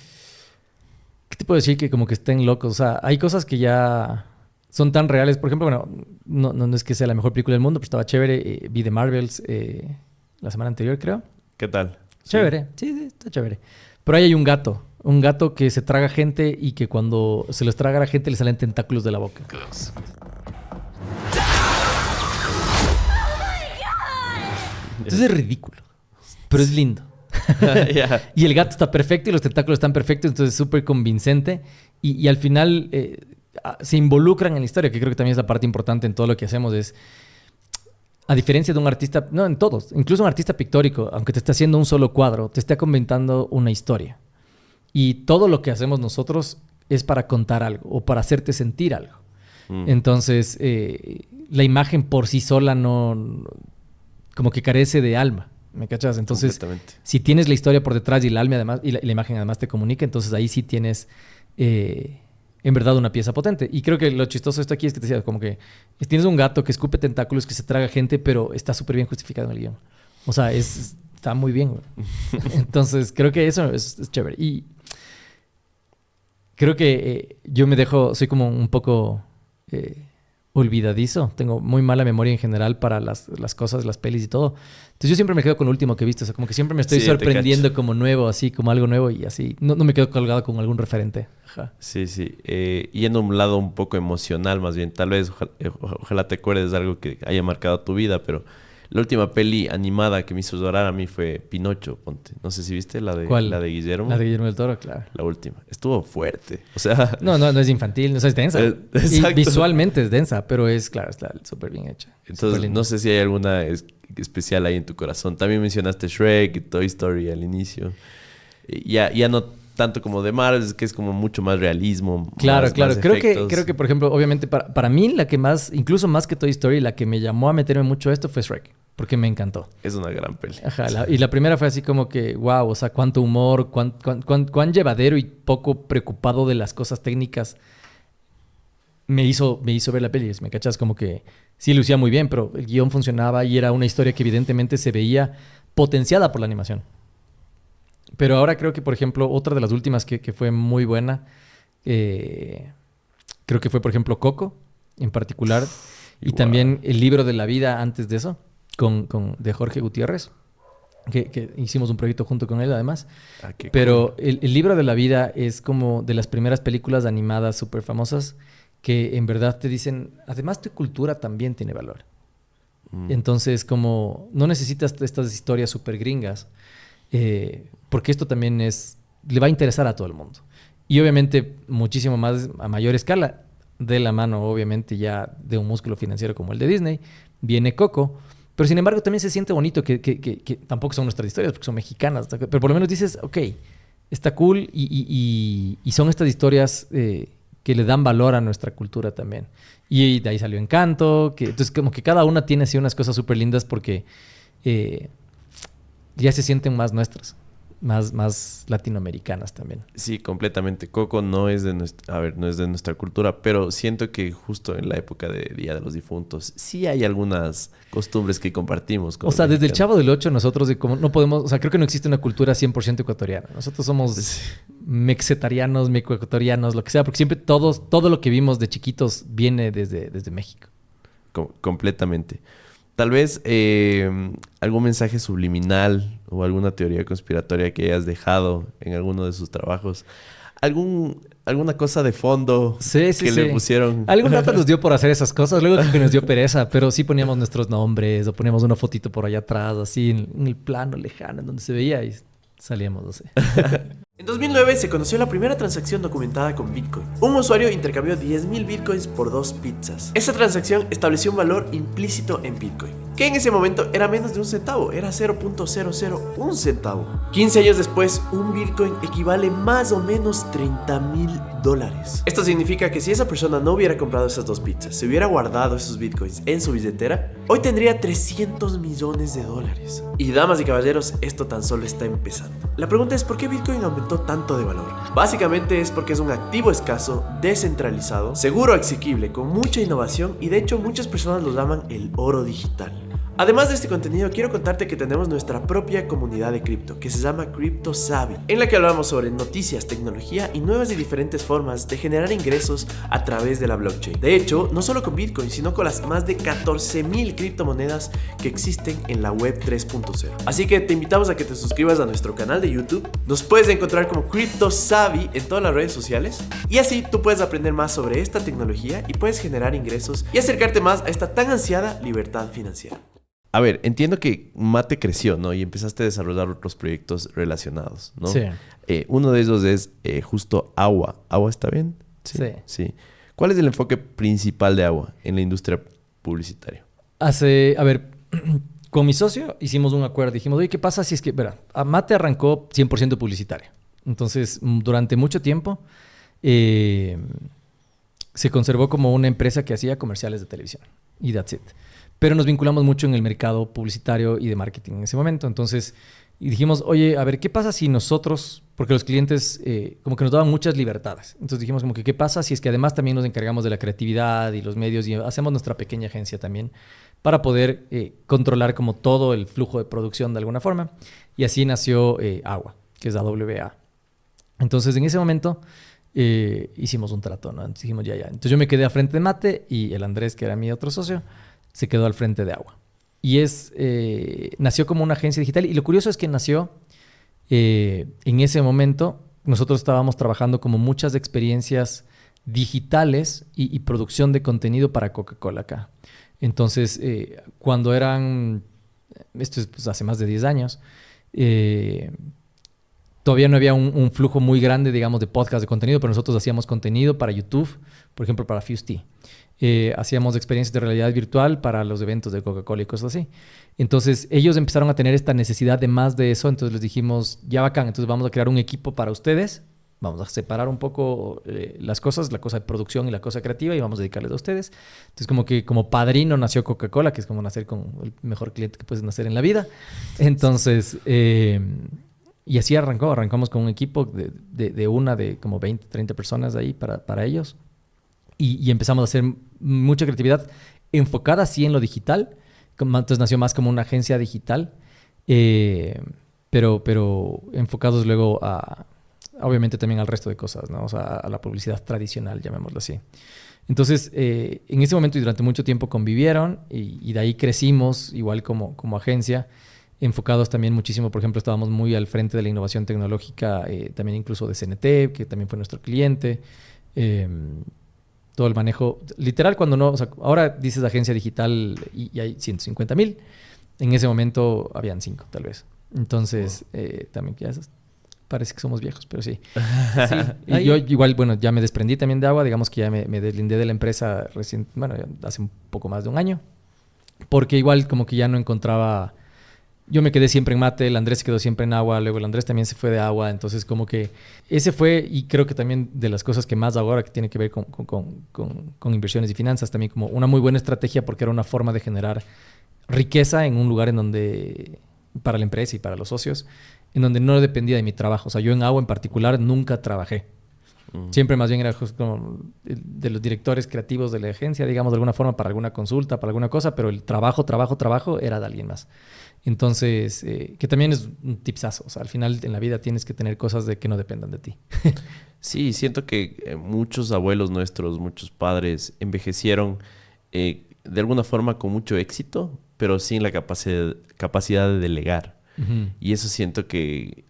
¿Qué te puedo decir? Que como que estén locos. O sea, hay cosas que ya son tan reales. Por ejemplo, bueno, no es que sea la mejor película del mundo, pero estaba chévere. Vi The Marvels la semana anterior, creo. ¿Qué tal? Chévere. Sí, está chévere. Pero ahí hay un gato. Un gato que se traga gente y que cuando se los traga a la gente le salen tentáculos de la boca. Entonces es ridículo. Pero es lindo. Yeah. Y el gato está perfecto y los tentáculos están perfectos, entonces es súper convincente. Y al final se involucran en la historia, que creo que también es la parte importante en todo lo que hacemos. Es, a diferencia de un artista, no en todos, incluso un artista pictórico, aunque te esté haciendo un solo cuadro, te está comentando una historia. Y todo lo que hacemos nosotros es para contar algo o para hacerte sentir algo. Entonces, la imagen por sí sola no como que carece de alma. ¿Me cachas? Entonces, si tienes la historia por detrás y el alma además, y la imagen además te comunica, entonces ahí sí tienes en verdad una pieza potente. Y creo que lo chistoso de esto aquí es que te decía, como que tienes un gato que escupe tentáculos, que se traga gente, pero está súper bien justificado en el guión. O sea, está muy bien, güey. Entonces, creo que eso es chévere. Y creo que yo soy como un poco olvidadizo. Tengo muy mala memoria en general para las cosas, las pelis y todo. Entonces yo siempre me quedo con lo último que he visto. O sea, como que siempre me estoy sorprendiendo como nuevo, así como algo nuevo y así. No me quedo colgado con algún referente. Ajá. Sí. Yendo a un lado un poco emocional más bien. Tal vez, ojalá te acuerdes de algo que haya marcado tu vida, pero la última peli animada que me hizo llorar a mí fue Pinocho, ponte. No sé si viste la de, ¿Cuál? La de Guillermo. La de Guillermo del Toro, claro. La última. Estuvo fuerte. O sea... No es infantil, no es densa. Y visualmente es densa, pero está súper bien hecha. Entonces, no sé si hay alguna especial ahí en tu corazón. También mencionaste Shrek y Toy Story al inicio. Ya no tanto como de Marvel, que es como mucho más realismo. Claro. Más Creo que, por ejemplo, obviamente para mí la que más, incluso más que Toy Story, la que me llamó a meterme mucho a esto fue Shrek. Porque me encantó. Es una gran peli. Ajá. Y la primera fue así como que, wow, o sea, cuánto humor, cuán llevadero y poco preocupado de las cosas técnicas me hizo ver la peli. ¿Me cachas? Como que sí lucía muy bien, pero el guión funcionaba y era una historia que evidentemente se veía potenciada por la animación. Pero ahora creo que, por ejemplo, otra de las últimas que fue muy buena, creo que fue, por ejemplo, Coco, en particular. Y también El libro de la vida antes de eso, de Jorge Gutiérrez, que hicimos un proyecto junto con él, además. Pero cool. El libro de la vida es como de las primeras películas animadas súper famosas que en verdad te dicen, además tu cultura también tiene valor. Entonces, como no necesitas estas historias súper gringas, porque esto también le va a interesar a todo el mundo. Y obviamente muchísimo más a mayor escala, de la mano obviamente ya de un músculo financiero como el de Disney, viene Coco. Pero sin embargo también se siente bonito que tampoco son nuestras historias porque son mexicanas. Pero por lo menos dices, ok, está cool y son estas historias que le dan valor a nuestra cultura también. Y de ahí salió Encanto, entonces como que cada una tiene así unas cosas súper lindas porque ya se sienten más nuestras. Más latinoamericanas también. Sí, completamente. Coco no es de no es de nuestra cultura, pero siento que justo en la época de Día de los Difuntos sí hay algunas costumbres que compartimos. O sea, desde el Chavo del Ocho nosotros no podemos, o sea, creo que no existe una cultura 100% ecuatoriana. Nosotros somos mexetarianos, mecoecuatorianos, lo que sea, porque siempre todo lo que vimos de chiquitos viene desde México. Completamente. Tal vez algún mensaje subliminal o alguna teoría conspiratoria que hayas dejado en alguno de sus trabajos. Alguna cosa de fondo que le pusieron. Algún rato nos dio por hacer esas cosas. Luego creo que nos dio pereza. Pero sí poníamos nuestros nombres o poníamos una fotito por allá atrás, así en el plano lejano, en donde se veía y salíamos, no sé. En 2009 se conoció la primera transacción documentada con Bitcoin. Un usuario intercambió 10.000 Bitcoins por 2 pizzas. Esa transacción estableció un valor implícito en Bitcoin, que en ese momento era menos de un centavo, era 0.001 centavo. 15 años después, un Bitcoin equivale más o menos $30,000. Esto significa que si esa persona no hubiera comprado esas 2 pizzas, se hubiera guardado esos Bitcoins en su billetera, hoy tendría $300 millones. Y damas y caballeros, esto tan solo está empezando. La pregunta es ¿por qué Bitcoin aumentó tanto de valor? Básicamente es porque es un activo escaso, descentralizado, seguro, asequible, con mucha innovación y de hecho muchas personas lo llaman el oro digital. Además de este contenido, quiero contarte que tenemos nuestra propia comunidad de cripto, que se llama Crypto Savvy, en la que hablamos sobre noticias, tecnología y nuevas y diferentes formas de generar ingresos a través de la blockchain. De hecho, no solo con Bitcoin, sino con las más de 14,000 criptomonedas que existen en la web 3.0. Así que te invitamos a que te suscribas a nuestro canal de YouTube. Nos puedes encontrar como Crypto Savvy en todas las redes sociales. Y así tú puedes aprender más sobre esta tecnología y puedes generar ingresos y acercarte más a esta tan ansiada libertad financiera. A ver, entiendo que Mate creció, ¿no? Y empezaste a desarrollar otros proyectos relacionados, ¿no? Sí. Uno de ellos es justo Agua. ¿Agua está bien? Sí. ¿Cuál es el enfoque principal de Agua en la industria publicitaria? Con mi socio hicimos un acuerdo. Dijimos, oye, ¿qué pasa si es que... Mate arrancó 100% publicitario. Entonces, durante mucho tiempo se conservó como una empresa que hacía comerciales de televisión. Y that's it. Pero nos vinculamos mucho en el mercado publicitario y de marketing en ese momento. Entonces, dijimos, oye, a ver, ¿qué pasa si nosotros, porque los clientes como que nos daban muchas libertades? Entonces dijimos como que, ¿qué pasa si es que además también nos encargamos de la creatividad y los medios y hacemos nuestra pequeña agencia también para poder controlar como todo el flujo de producción de alguna forma? Y así nació Agua, que es AWA. Entonces, en ese momento hicimos un trato, ¿no? Entonces dijimos, ya. Entonces yo me quedé al frente de Mate y el Andrés, que era mi otro socio, se quedó al frente de Agua. Y nació como una agencia digital. Y lo curioso es que nació en ese momento. Nosotros estábamos trabajando como muchas experiencias digitales y producción de contenido para Coca-Cola acá. Entonces, cuando esto es pues, hace más de 10 años, todavía no había un flujo muy grande, digamos, de podcast, de contenido, pero nosotros hacíamos contenido para YouTube, por ejemplo, para Fuse Tea. Hacíamos experiencias de realidad virtual para los eventos de Coca-Cola y cosas así. Entonces, ellos empezaron a tener esta necesidad de más de eso. Entonces, les dijimos, ya bacán, entonces vamos a crear un equipo para ustedes. Vamos a separar un poco las cosas, la cosa de producción y la cosa creativa, y vamos a dedicarles a ustedes. Entonces, como padrino nació Coca-Cola, que es como nacer con el mejor cliente que puedes nacer en la vida. Entonces, y así arrancamos con un equipo de como 20, 30 personas ahí para ellos. Y empezamos a hacer mucha creatividad enfocada así en lo digital. Entonces nació más como una agencia digital, pero enfocados luego obviamente también al resto de cosas, ¿no? O sea, a la publicidad tradicional, llamémoslo así. Entonces, en ese momento y durante mucho tiempo convivieron y de ahí crecimos igual como agencia, enfocados también muchísimo. Por ejemplo, estábamos muy al frente de la innovación tecnológica, también incluso de CNT, que también fue nuestro cliente. Todo el manejo, literal, ahora dices agencia digital y hay 150,000. En ese momento habían 5, tal vez. Entonces, también ya parece que somos viejos, pero sí. Sí. Y yo igual, ya me desprendí también de Agua. Digamos que ya me deslindé de la empresa hace un poco más de un año. Porque igual como que ya no encontraba yo me quedé siempre en mate, el Andrés se quedó siempre en agua, luego el Andrés también se fue de agua, entonces como que ese fue, y creo que también de las cosas que más ahora que tiene que ver con inversiones y finanzas, también como una muy buena estrategia porque era una forma de generar riqueza en un lugar en donde, para la empresa y para los socios, en donde no dependía de mi trabajo. O sea, yo en agua en particular nunca trabajé. Siempre más bien era como de los directores creativos de la agencia, digamos, de alguna forma, para alguna consulta, para alguna cosa, pero el trabajo era de alguien más. Entonces, que también es un tipsazo. O sea, al final en la vida tienes que tener cosas de que no dependan de ti. Sí, siento que muchos abuelos nuestros, muchos padres envejecieron de alguna forma con mucho éxito, pero sin la capacidad de delegar. Y eso siento que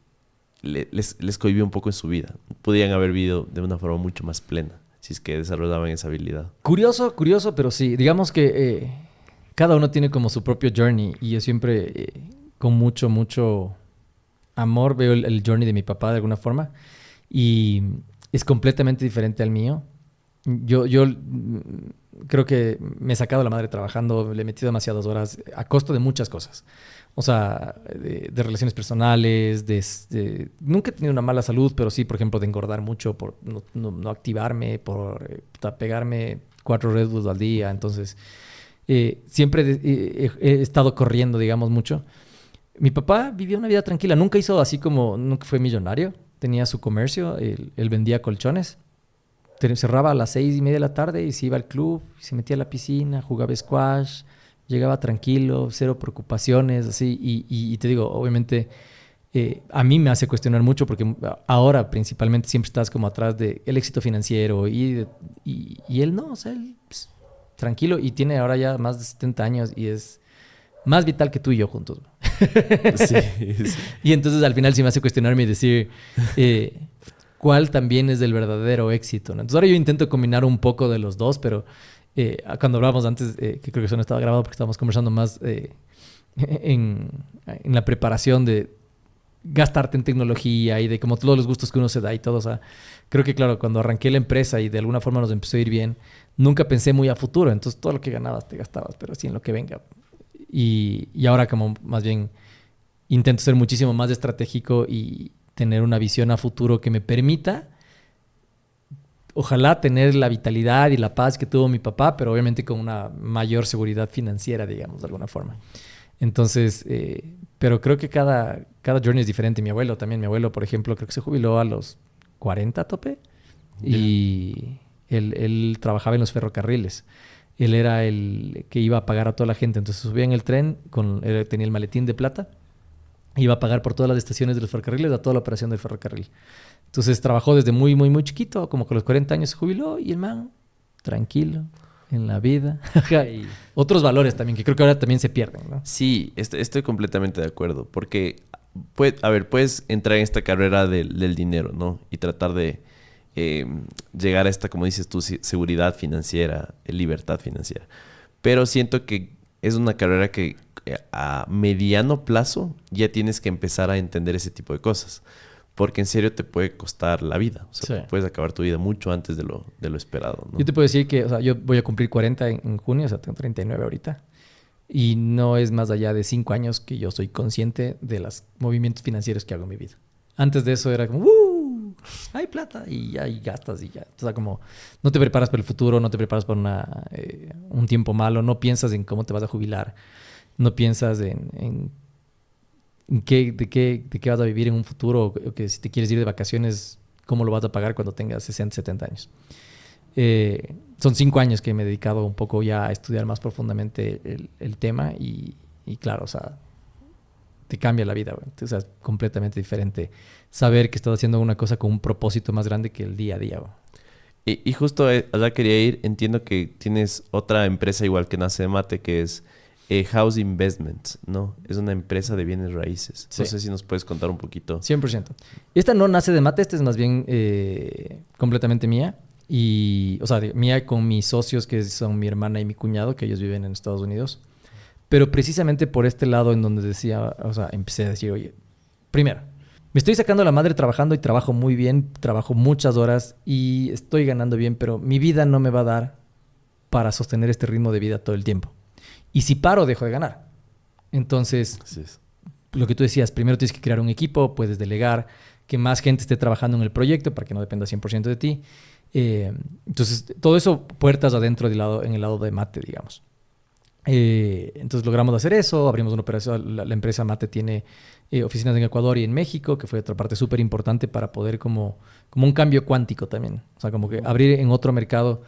les cohibió un poco en su vida. Podían haber vivido de una forma mucho más plena si es que desarrollaban esa habilidad. Curioso, pero sí. Digamos que cada uno tiene como su propio journey y yo siempre con mucho amor veo el journey de mi papá de alguna forma y es completamente diferente al mío. Yo creo que me he sacado la madre trabajando, le he metido demasiadas horas a costo de muchas cosas. O sea, de relaciones personales, nunca he tenido una mala salud, pero sí, por ejemplo, de engordar mucho, por no activarme, por pegarme 4 Red Bulls al día. Entonces, siempre he estado corriendo, digamos, mucho. Mi papá vivía una vida tranquila, nunca hizo así como, nunca fue millonario. Tenía su comercio, él vendía colchones. Cerraba a las 6:30 de la tarde y se iba al club, se metía a la piscina, jugaba squash, llegaba tranquilo, cero preocupaciones, así. Y te digo, obviamente, a mí me hace cuestionar mucho porque ahora principalmente siempre estás como atrás del éxito financiero y él no, o sea, él pues, tranquilo y tiene ahora ya más de 70 años y es más vital que tú y yo juntos. Sí. Y entonces al final sí me hace cuestionarme y decir... cuál también es el verdadero éxito, ¿no? Entonces ahora yo intento combinar un poco de los dos, pero cuando hablábamos antes, que creo que eso no estaba grabado porque estábamos conversando más en la preparación de gastarte en tecnología y de como todos los gustos que uno se da y todo. O sea, creo que claro, cuando arranqué la empresa y de alguna forma nos empezó a ir bien, nunca pensé muy a futuro. Entonces todo lo que ganabas te gastabas, pero así en lo que venga. Y ahora como más bien intento ser muchísimo más estratégico y tener una visión a futuro que me permita, ojalá tener la vitalidad y la paz que tuvo mi papá, pero obviamente con una mayor seguridad financiera, digamos, de alguna forma. Entonces, pero creo que cada journey es diferente. Mi abuelo, por ejemplo, creo que se jubiló a los 40 a tope y él trabajaba en los ferrocarriles. Él era el que iba a pagar a toda la gente. Entonces subía en el tren, tenía el maletín de plata, iba a pagar por todas las estaciones de los ferrocarriles a toda la operación del ferrocarril. Entonces trabajó desde muy chiquito, como con los 40 años se jubiló y el man, tranquilo, en la vida. Y otros valores también, que creo que ahora también se pierden, ¿no? Sí, estoy completamente de acuerdo. Porque, puedes entrar en esta carrera del dinero, ¿no? Y tratar de llegar a esta, como dices tú, seguridad financiera, libertad financiera. Pero siento que es una carrera que a mediano plazo ya tienes que empezar a entender ese tipo de cosas. Porque en serio te puede costar la vida. O sea, sí, puedes acabar tu vida mucho antes de lo esperado, ¿no? Yo te puedo decir que, o sea, yo voy a cumplir 40 en junio, o sea, tengo 39 ahorita. Y no es más allá de 5 años que yo soy consciente de los movimientos financieros que hago en mi vida. Antes de eso era como, hay plata y ya y gastas y ya. O sea, como no te preparas para el futuro, no te preparas para un tiempo malo, no piensas en cómo te vas a jubilar, no piensas en de qué vas a vivir en un futuro, o que si te quieres ir de vacaciones, cómo lo vas a pagar cuando tengas 60, 70 años. Son 5 años que me he dedicado un poco ya a estudiar más profundamente el tema y claro, o sea, te cambia la vida, güey. O sea, es completamente diferente saber que estás haciendo una cosa con un propósito más grande que el día a día, güey. Y justo allá quería ir. Entiendo que tienes otra empresa igual que nace de Mate, que es House Investments, ¿no? Es una empresa de bienes raíces. Sí. No sé si nos puedes contar un poquito. 100%. Esta no nace de Mate, esta es más bien completamente mía. Y, o sea, mía con mis socios, que son mi hermana y mi cuñado, que ellos viven en Estados Unidos. Pero precisamente por este lado en donde decía, o sea, empecé a decir, oye, primero, me estoy sacando la madre trabajando y trabajo muy bien, trabajo muchas horas y estoy ganando bien, pero mi vida no me va a dar para sostener este ritmo de vida todo el tiempo. Y si paro, dejo de ganar. Entonces, lo que tú decías, primero tienes que crear un equipo, puedes delegar, que más gente esté trabajando en el proyecto para que no dependa 100% de ti. Entonces, todo eso, puertas adentro en el lado de Mate, digamos. Entonces logramos hacer eso, abrimos una operación, la empresa Mate tiene oficinas en Ecuador y en México, que fue otra parte súper importante para poder como un cambio cuántico también. O sea, como que abrir en otro mercado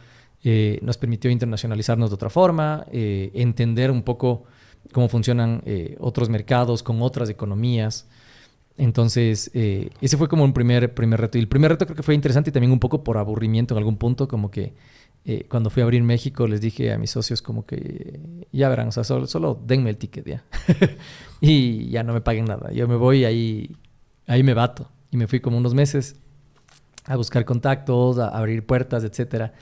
nos permitió internacionalizarnos de otra forma, entender un poco cómo funcionan otros mercados con otras economías. Entonces, ese fue como un primer reto. Y el primer reto creo que fue interesante y también un poco por aburrimiento en algún punto, como que cuando fui a abrir México les dije a mis socios como que ya verán, o sea, solo denme el ticket ya. Y ya no me paguen nada. Yo me voy ahí me bato. Y me fui como unos meses a buscar contactos, a abrir puertas, etcétera.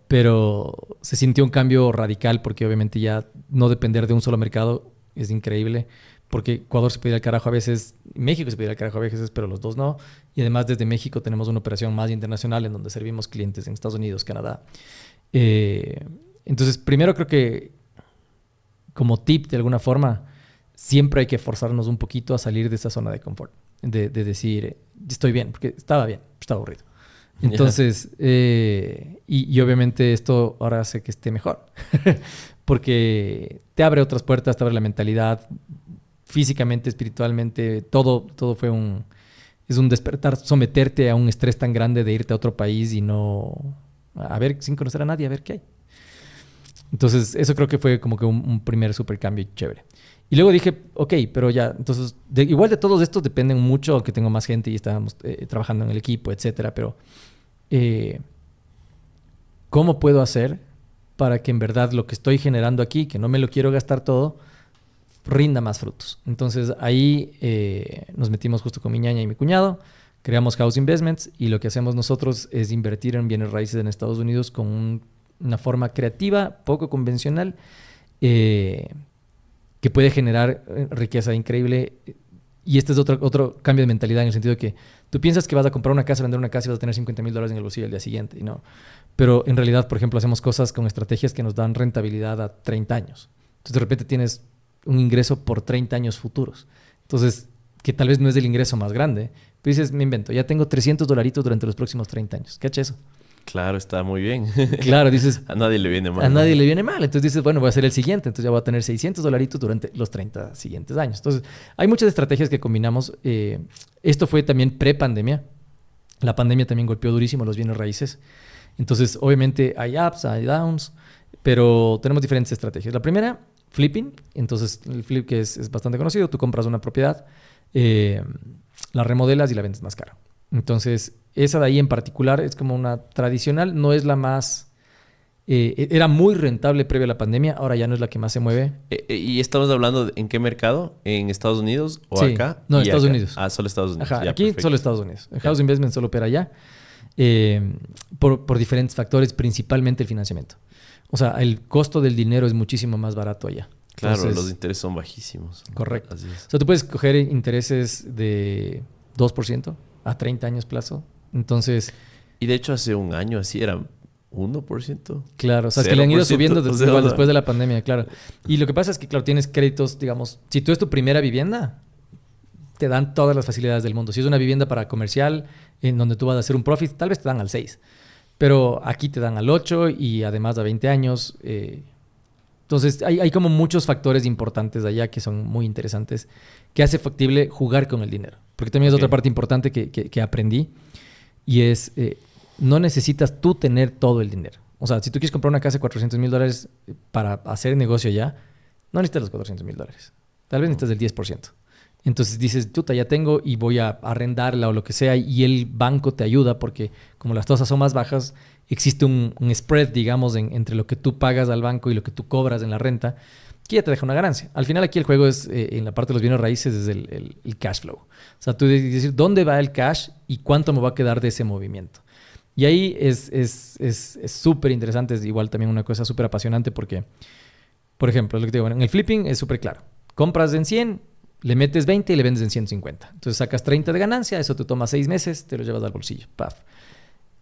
Pero se sintió un cambio radical porque obviamente ya no depender de un solo mercado es increíble. Porque Ecuador se puede ir al carajo a veces, México se puede ir al carajo a veces, pero los dos no. Y además desde México tenemos una operación más internacional en donde servimos clientes en Estados Unidos, Canadá. Entonces, primero creo que como tip de alguna forma, siempre hay que forzarnos un poquito a salir de esa zona de confort. De decir, estoy bien, porque estaba bien, estaba aburrido. Entonces, y obviamente esto ahora hace que esté mejor. Porque te abre otras puertas, te abre la mentalidad, físicamente, espiritualmente, todo fue es un despertar, someterte a un estrés tan grande de irte a otro país y no, a ver, sin conocer a nadie, a ver qué hay. Entonces, eso creo que fue como que un primer super cambio chévere. Y luego dije, ok, pero ya, entonces, igual de todos estos dependen mucho, aunque tengo más gente y estábamos trabajando en el equipo, etcétera, pero ¿cómo puedo hacer para que en verdad lo que estoy generando aquí, que no me lo quiero gastar todo, rinda más frutos? Entonces ahí nos metimos justo con mi ñaña y mi cuñado, creamos House Investments y lo que hacemos nosotros es invertir en bienes raíces en Estados Unidos con una forma creativa, poco convencional, que puede generar riqueza increíble. Y este es otro cambio de mentalidad en el sentido de que tú piensas que vas a comprar una casa, vender una casa y vas a tener $50,000 en el bolsillo el día siguiente. Y no. Pero en realidad, por ejemplo, hacemos cosas con estrategias que nos dan rentabilidad a 30 años. Entonces de repente tienes un ingreso por 30 años futuros. Entonces, que tal vez no es el ingreso más grande, pero dices, me invento, ya tengo $300 durante los próximos 30 años. ¿Qué ha hecho eso? Claro, está muy bien. Claro, dices... A nadie le viene mal. A nadie le viene mal. Entonces dices, bueno, voy a hacer el siguiente. Entonces ya voy a tener $600 durante los 30 siguientes años. Entonces, hay muchas estrategias que combinamos. Esto fue también pre-pandemia. La pandemia también golpeó durísimo los bienes raíces. Entonces, obviamente, hay ups, hay downs, pero tenemos diferentes estrategias. La primera, flipping. Entonces, el flip que es bastante conocido. Tú compras una propiedad, la remodelas y la vendes más cara. Entonces, esa de ahí en particular es como una tradicional, no es la más... era muy rentable previo a la pandemia, ahora ya no es la que más se mueve. ¿Y estamos hablando en qué mercado? ¿En Estados Unidos o sí. acá? No, en Estados Unidos. Ah, solo Estados Unidos. Ajá, ya, aquí perfecto. solo Estados Unidos. El House Investment solo opera allá por diferentes factores, principalmente el financiamiento. O sea, el costo del dinero es muchísimo más barato allá. Claro, entonces, los intereses son bajísimos. Correcto. Así es. O sea, tú puedes coger intereses de 2% a 30 años plazo. Entonces... Y de hecho hace un año así era 1%. Claro, o sea, es que le han ido subiendo igual después de la pandemia, claro. Y lo que pasa es que, claro, tienes créditos, digamos, si tú es tu primera vivienda, te dan todas las facilidades del mundo. Si es una vivienda para comercial, en donde tú vas a hacer un profit, tal vez te dan al 6. Pero aquí te dan al 8 y además a 20 años. Entonces, hay como muchos factores importantes allá que son muy interesantes, que hace factible jugar con el dinero. Porque también es otra parte importante que aprendí. Y es, no necesitas tú tener todo el dinero. O sea, si tú quieres comprar una casa de $400,000 para hacer negocio ya, no necesitas los $400,000. Tal vez necesitas el 10%. Entonces dices, puta, ya tengo y voy a arrendarla o lo que sea. Y el banco te ayuda porque como las tasas son más bajas, existe un spread, digamos, entre lo que tú pagas al banco y lo que tú cobras en la renta, que ya te deja una ganancia. Al final aquí el juego es, en la parte de los bienes raíces, es el cash flow. O sea, tú decir dónde va el cash y cuánto me va a quedar de ese movimiento. Y ahí es súper interesante, es igual también una cosa súper apasionante porque, por ejemplo, lo que te digo, en el flipping es súper claro. Compras en 100, le metes 20 y le vendes en 150. Entonces sacas 30 de ganancia, eso te toma 6 meses, te lo llevas al bolsillo. Paf.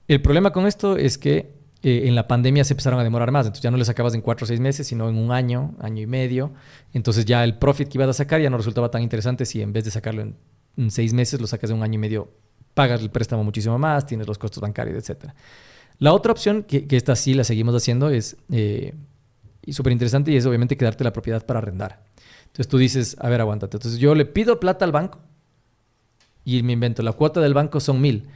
El problema con esto es que en la pandemia se empezaron a demorar más. Entonces ya no le sacabas en 4 o 6 meses, sino en un año, año y medio. Entonces ya el profit que ibas a sacar ya no resultaba tan interesante si en vez de sacarlo en 6 meses, lo sacas en un año y medio, pagas el préstamo muchísimo más, tienes los costos bancarios, etc. La otra opción, que esta sí la seguimos haciendo, es y súper interesante, y es obviamente quedarte la propiedad para arrendar. Entonces tú dices, a ver, aguántate. Entonces yo le pido plata al banco y me invento, la cuota del banco son 1,000,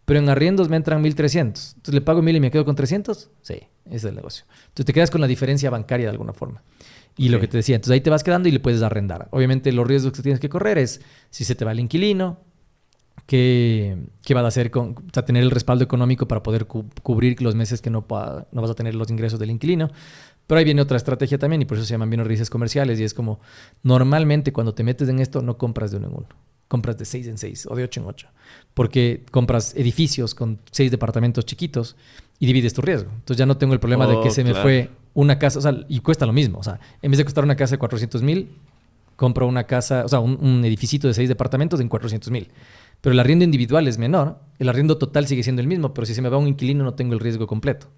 pero en arriendos me entran 1,300. Entonces le pago 1,000 y me quedo con 300. Sí, ese es el negocio. Entonces te quedas con la diferencia bancaria de alguna forma. Y lo que te decía, entonces ahí te vas quedando y le puedes arrendar. Obviamente los riesgos que tienes que correr es si se te va el inquilino, ¿qué va a hacer o sea, tener el respaldo económico para poder cubrir los meses que no vas a tener los ingresos del inquilino. Pero ahí viene otra estrategia también y por eso se llaman bienes raíces comerciales y es como normalmente cuando te metes en esto no compras de 1 en 1. Compras de 6 en 6 o de 8 en 8. Porque compras edificios con 6 departamentos chiquitos y divides tu riesgo. Entonces ya no tengo el problema de que se me fue una casa, o sea, y cuesta lo mismo. O sea, en vez de costar una casa de 400,000, compro una casa, o sea, un edificito de 6 departamentos en 400,000. Pero el arriendo individual es menor. El arriendo total sigue siendo el mismo, pero si se me va un inquilino no tengo el riesgo completo.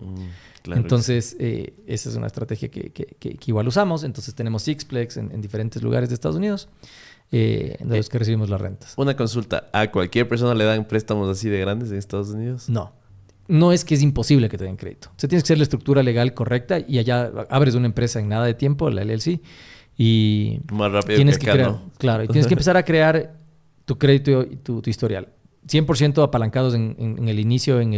Claro. Entonces, esa es una estrategia que igual usamos. Entonces tenemos Sixplex en diferentes lugares de Estados Unidos. De los que recibimos las rentas. Una consulta. ¿A cualquier persona le dan préstamos así de grandes en Estados Unidos? No. No es que es imposible que te den crédito. O sea, tienes que hacer la estructura legal correcta y allá abres una empresa en nada de tiempo, la LLC, y más rápido tienes que que acá, crear, ¿no? claro, y tienes que empezar a crear tu crédito y tu historial. 100% apalancados en el inicio, en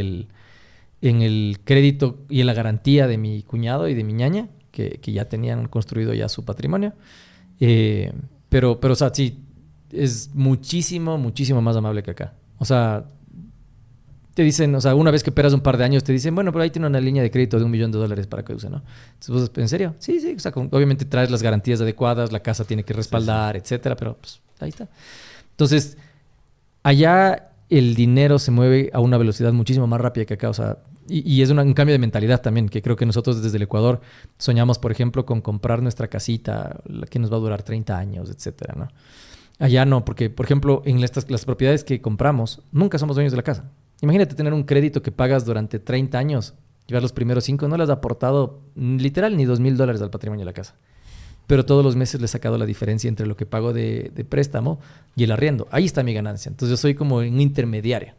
el crédito y en la garantía de mi cuñado y de mi ñaña, que ya tenían construido ya su patrimonio. Pero, o sea, sí, es muchísimo, muchísimo más amable que acá. O sea, te dicen, o sea, una vez que esperas un par de años, te dicen, bueno, pero ahí tiene una línea de crédito de $1,000,000 para que use, ¿no? Entonces, ¿en serio? Sí, sí, o sea, obviamente traes las garantías adecuadas, la casa tiene que respaldar, etcétera, pero pues ahí está. Entonces, allá el dinero se mueve a una velocidad muchísimo más rápida que acá, o sea, y es un cambio de mentalidad también, que creo que nosotros desde el Ecuador soñamos, por ejemplo, con comprar nuestra casita, la que nos va a durar 30 años, etcétera, ¿no? Allá no, porque, por ejemplo, en las propiedades que compramos, nunca somos dueños de la casa. Imagínate tener un crédito que pagas durante 30 años, llevar los primeros 5, no le has aportado literal ni $2,000 al patrimonio de la casa. Pero todos los meses le he sacado la diferencia entre lo que pago de préstamo y el arriendo. Ahí está mi ganancia. Entonces yo soy como un intermediario.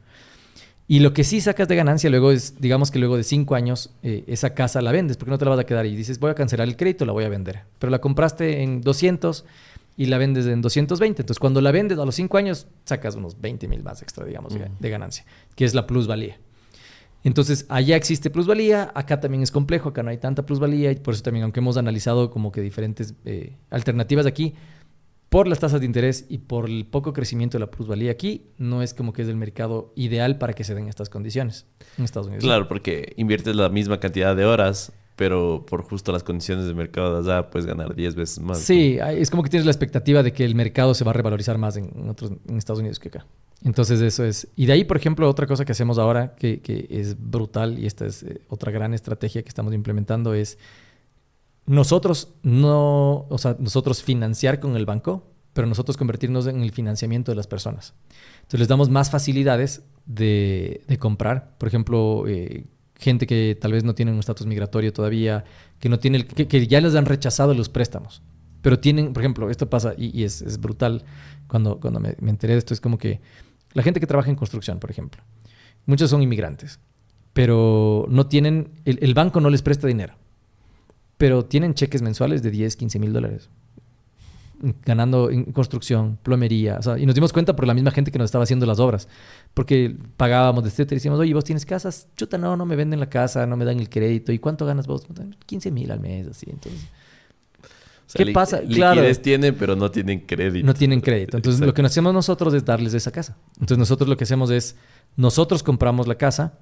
Y lo que sí sacas de ganancia luego es, digamos que luego de 5 años, esa casa la vendes porque no te la vas a quedar y dices, voy a cancelar el crédito, la voy a vender. Pero la compraste en 200 y la vendes en 220. Entonces cuando la vendes a los 5 años, sacas unos 20,000 más extra, digamos, de ganancia, que es la plusvalía. Entonces, allá existe plusvalía, acá también es complejo, acá no hay tanta plusvalía y por eso también, aunque hemos analizado como que diferentes alternativas de aquí, por las tasas de interés y por el poco crecimiento de la plusvalía aquí, no es como que es el mercado ideal para que se den estas condiciones en Estados Unidos. Claro, porque inviertes la misma cantidad de horas, pero por justo las condiciones de mercado de allá puedes ganar 10 veces más. Sí, ¿no? Es como que tienes la expectativa de que el mercado se va a revalorizar más en Estados Unidos que acá. Entonces eso es. Y de ahí, por ejemplo, otra cosa que hacemos ahora que es brutal y esta es otra gran estrategia que estamos implementando es nosotros financiar con el banco, pero nosotros convertirnos en el financiamiento de las personas. Entonces les damos más facilidades de comprar. Por ejemplo, gente que tal vez no tiene un estatus migratorio todavía, que no tiene que ya les han rechazado los préstamos. Pero tienen, por ejemplo, esto pasa y es brutal. Cuando me enteré de esto, es como que la gente que trabaja en construcción, por ejemplo, muchos son inmigrantes, pero no tienen, el banco no les presta dinero, pero tienen cheques mensuales de 10, 15 mil dólares ganando en construcción, plomería, o sea, y nos dimos cuenta por la misma gente que nos estaba haciendo las obras, porque pagábamos de etcétera y decíamos, oye, ¿vos tienes casas? Chuta, no me venden la casa, no me dan el crédito. ¿Y cuánto ganas vos? 15,000 al mes, así, entonces... O sea, ¿qué pasa? Liquidez tienen, pero no tienen crédito. No tienen crédito. Entonces, Exacto. Lo que hacemos nosotros es darles esa casa. Entonces, nosotros lo que hacemos es, nosotros compramos la casa,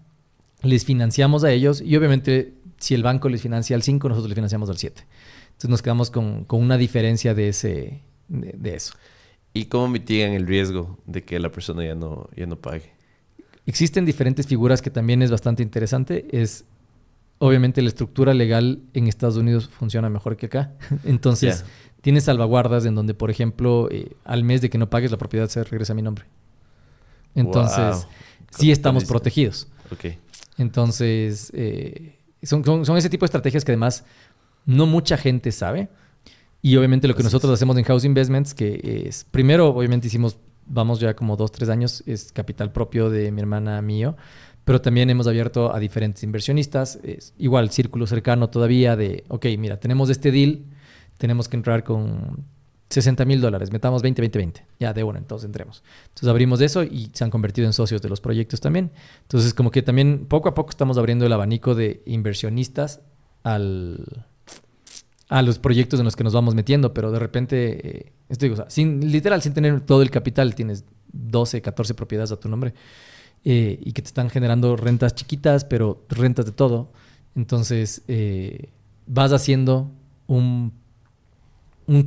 les financiamos a ellos y obviamente, si el banco les financia al 5, nosotros les financiamos al 7. Entonces, nos quedamos con una diferencia de eso. ¿Y cómo mitigan el riesgo de que la persona ya no pague? Existen diferentes figuras que también es bastante interesante. Obviamente la estructura legal en Estados Unidos funciona mejor que acá. Entonces, tienes salvaguardas en donde, por ejemplo, al mes de que no pagues, la propiedad se regresa a mi nombre. Entonces, sí estamos protegidos. Okay. Entonces, son ese tipo de estrategias que además no mucha gente sabe. Y obviamente lo que nosotros hacemos en House Investments, que es, primero, obviamente vamos ya como 2, 3 años, es capital propio de mi hermana, mío, pero también hemos abierto a diferentes inversionistas, igual círculo cercano todavía de, ok, mira, tenemos este deal, tenemos que entrar con $60,000, metamos 20, ya de una, entonces entremos. Entonces abrimos eso y se han convertido en socios de los proyectos también. Entonces como que también poco a poco estamos abriendo el abanico de inversionistas a los proyectos en los que nos vamos metiendo, pero de repente, esto digo, o sea, sin tener todo el capital, tienes 12, 14 propiedades a tu nombre y que te están generando rentas chiquitas, pero rentas de todo. Entonces vas haciendo un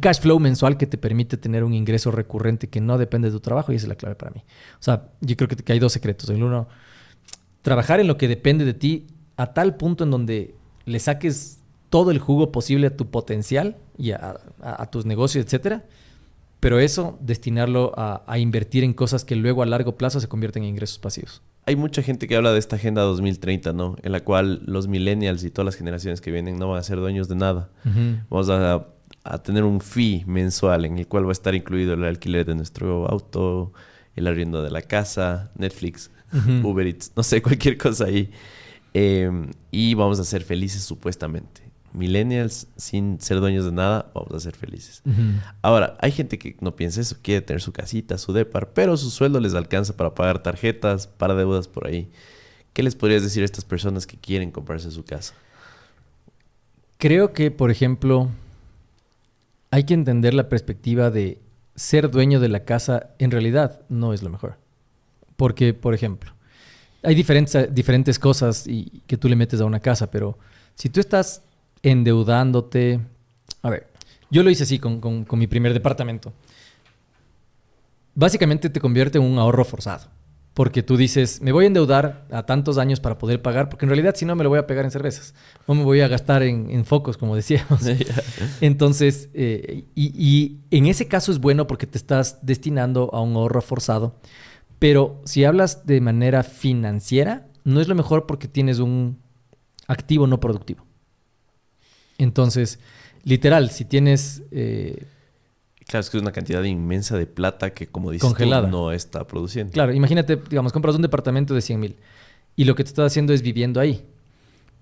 cash flow mensual que te permite tener un ingreso recurrente que no depende de tu trabajo, y esa es la clave para mí. O sea, yo creo que hay 2 secretos. El uno, trabajar en lo que depende de ti a tal punto en donde le saques todo el jugo posible a tu potencial y a tus negocios, etcétera. Pero eso, destinarlo a invertir en cosas que luego a largo plazo se convierten en ingresos pasivos. Hay mucha gente que habla de esta Agenda 2030, ¿no? En la cual los millennials y todas las generaciones que vienen no van a ser dueños de nada. Uh-huh. Vamos a tener un fee mensual en el cual va a estar incluido el alquiler de nuestro auto, el arriendo de la casa, Netflix, uh-huh, Uber Eats, no sé, cualquier cosa ahí. Y vamos a ser felices supuestamente. Millennials, sin ser dueños de nada, vamos a ser felices. Uh-huh. Ahora, hay gente que no piensa eso, quiere tener su casita, su depar, pero su sueldo les alcanza para pagar tarjetas, para deudas por ahí. ¿Qué les podrías decir a estas personas que quieren comprarse su casa? Creo que, por ejemplo, hay que entender la perspectiva de ser dueño de la casa en realidad no es lo mejor. Porque, por ejemplo, hay diferentes cosas que tú le metes a una casa, pero si tú estás endeudándote... A ver, yo lo hice así con mi primer departamento. Básicamente te convierte en un ahorro forzado. Porque tú dices, me voy a endeudar a tantos años para poder pagar, porque en realidad si no me lo voy a pegar en cervezas. O me voy a gastar en focos, como decíamos. Entonces, y en ese caso es bueno porque te estás destinando a un ahorro forzado. Pero si hablas de manera financiera, no es lo mejor porque tienes un activo no productivo. Entonces, literal, si tienes... Claro, es que es una cantidad inmensa de plata que, como dices congelada, tú, no está produciendo. Claro, imagínate, digamos, compras un departamento de 100,000 y lo que te estás haciendo es viviendo ahí.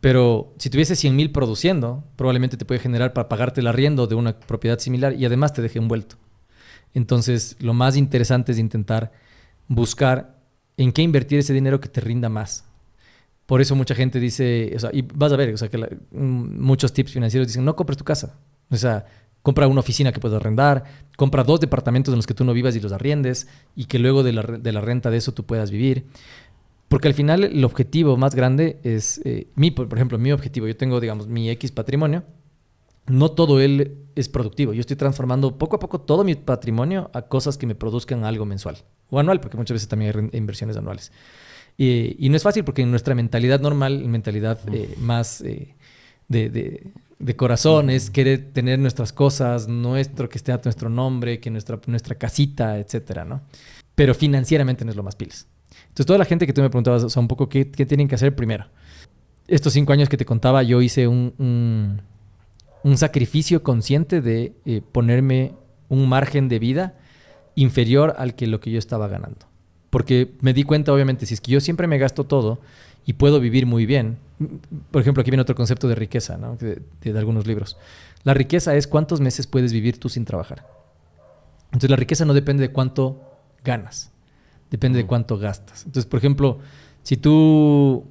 Pero si tuviese 100,000 produciendo, probablemente te puede generar para pagarte el arriendo de una propiedad similar y además te deje envuelto. Entonces, lo más interesante es intentar buscar en qué invertir ese dinero que te rinda más. Por eso mucha gente dice, o sea, y vas a ver, o sea, que muchos tips financieros dicen, no compres tu casa. O sea, compra una oficina que puedas arrendar, compra 2 departamentos en los que tú no vivas y los arriendes y que luego de la renta de eso tú puedas vivir. Porque al final el objetivo más grande es, por ejemplo, mi objetivo. Yo tengo, digamos, mi X patrimonio. No todo él es productivo. Yo estoy transformando poco a poco todo mi patrimonio a cosas que me produzcan algo mensual o anual, porque muchas veces también hay inversiones anuales. Y no es fácil porque en nuestra mentalidad normal, mentalidad más de corazón, es querer tener nuestras cosas, que esté a nuestro nombre, que nuestra casita, etcétera, ¿no? Pero financieramente no es lo más pilas. Entonces, toda la gente que tú me preguntabas, o sea, un poco qué tienen que hacer primero. Estos 5 años que te contaba, yo hice un sacrificio consciente de ponerme un margen de vida inferior lo que yo estaba ganando. Porque me di cuenta, obviamente, si es que yo siempre me gasto todo y puedo vivir muy bien. Por ejemplo, aquí viene otro concepto de riqueza, ¿no? de algunos libros. La riqueza es cuántos meses puedes vivir tú sin trabajar. Entonces, la riqueza no depende de cuánto ganas, depende de cuánto gastas. Entonces, por ejemplo, si tú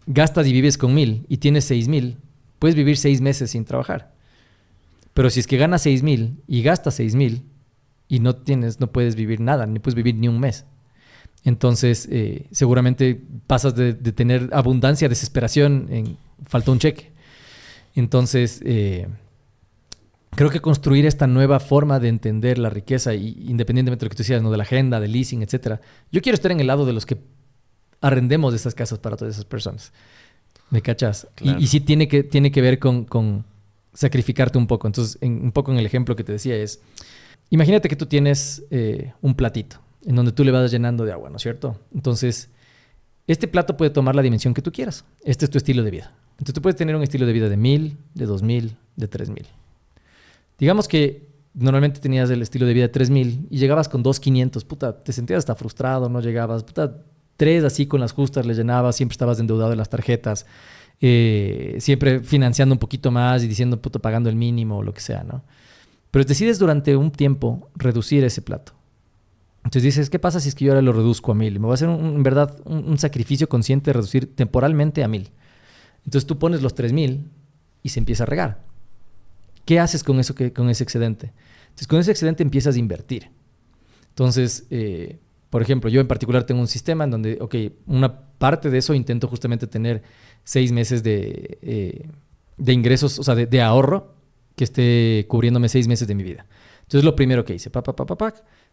gastas y vives con 1,000 y tienes 6,000, puedes vivir 6 meses sin trabajar. Pero si es que ganas 6,000 y gastas 6,000 y no puedes vivir nada, ni puedes vivir ni un mes. Entonces, seguramente pasas de tener abundancia a desesperación faltó un cheque. Entonces, creo que construir esta nueva forma de entender la riqueza, independientemente de lo que tú decías, ¿no? De la agenda, del leasing, etcétera. Yo quiero estar en el lado de los que arrendemos esas casas para todas esas personas. ¿Me cachas? Claro. Y sí tiene que ver con sacrificarte un poco. Entonces, un poco en el ejemplo que te decía es, imagínate que tú tienes un platito en donde tú le vas llenando de agua, ¿no es cierto? Entonces, este plato puede tomar la dimensión que tú quieras. Este es tu estilo de vida. Entonces tú puedes tener un estilo de vida de 1,000, de 2,000, de 3,000. Digamos que normalmente tenías el estilo de vida de 3,000 y llegabas con 2,500. Puta, te sentías hasta frustrado, no llegabas. Puta, 3 así con las justas le llenabas, siempre estabas endeudado en las tarjetas, siempre financiando un poquito más y diciendo, puta, pagando el mínimo o lo que sea, ¿no? Pero decides durante un tiempo reducir ese plato. Entonces dices, ¿qué pasa si es que yo ahora lo reduzco a 1,000? Me voy a hacer, en verdad, un sacrificio consciente de reducir temporalmente a 1,000. Entonces tú pones los 3,000 y se empieza a regar. ¿Qué haces con eso, con ese excedente? Entonces con ese excedente empiezas a invertir. Entonces, por ejemplo, yo en particular tengo un sistema en donde, ok, una parte de eso intento justamente tener 6 meses de ingresos, o sea, de ahorro que esté cubriéndome 6 meses de mi vida. Entonces lo primero que hice,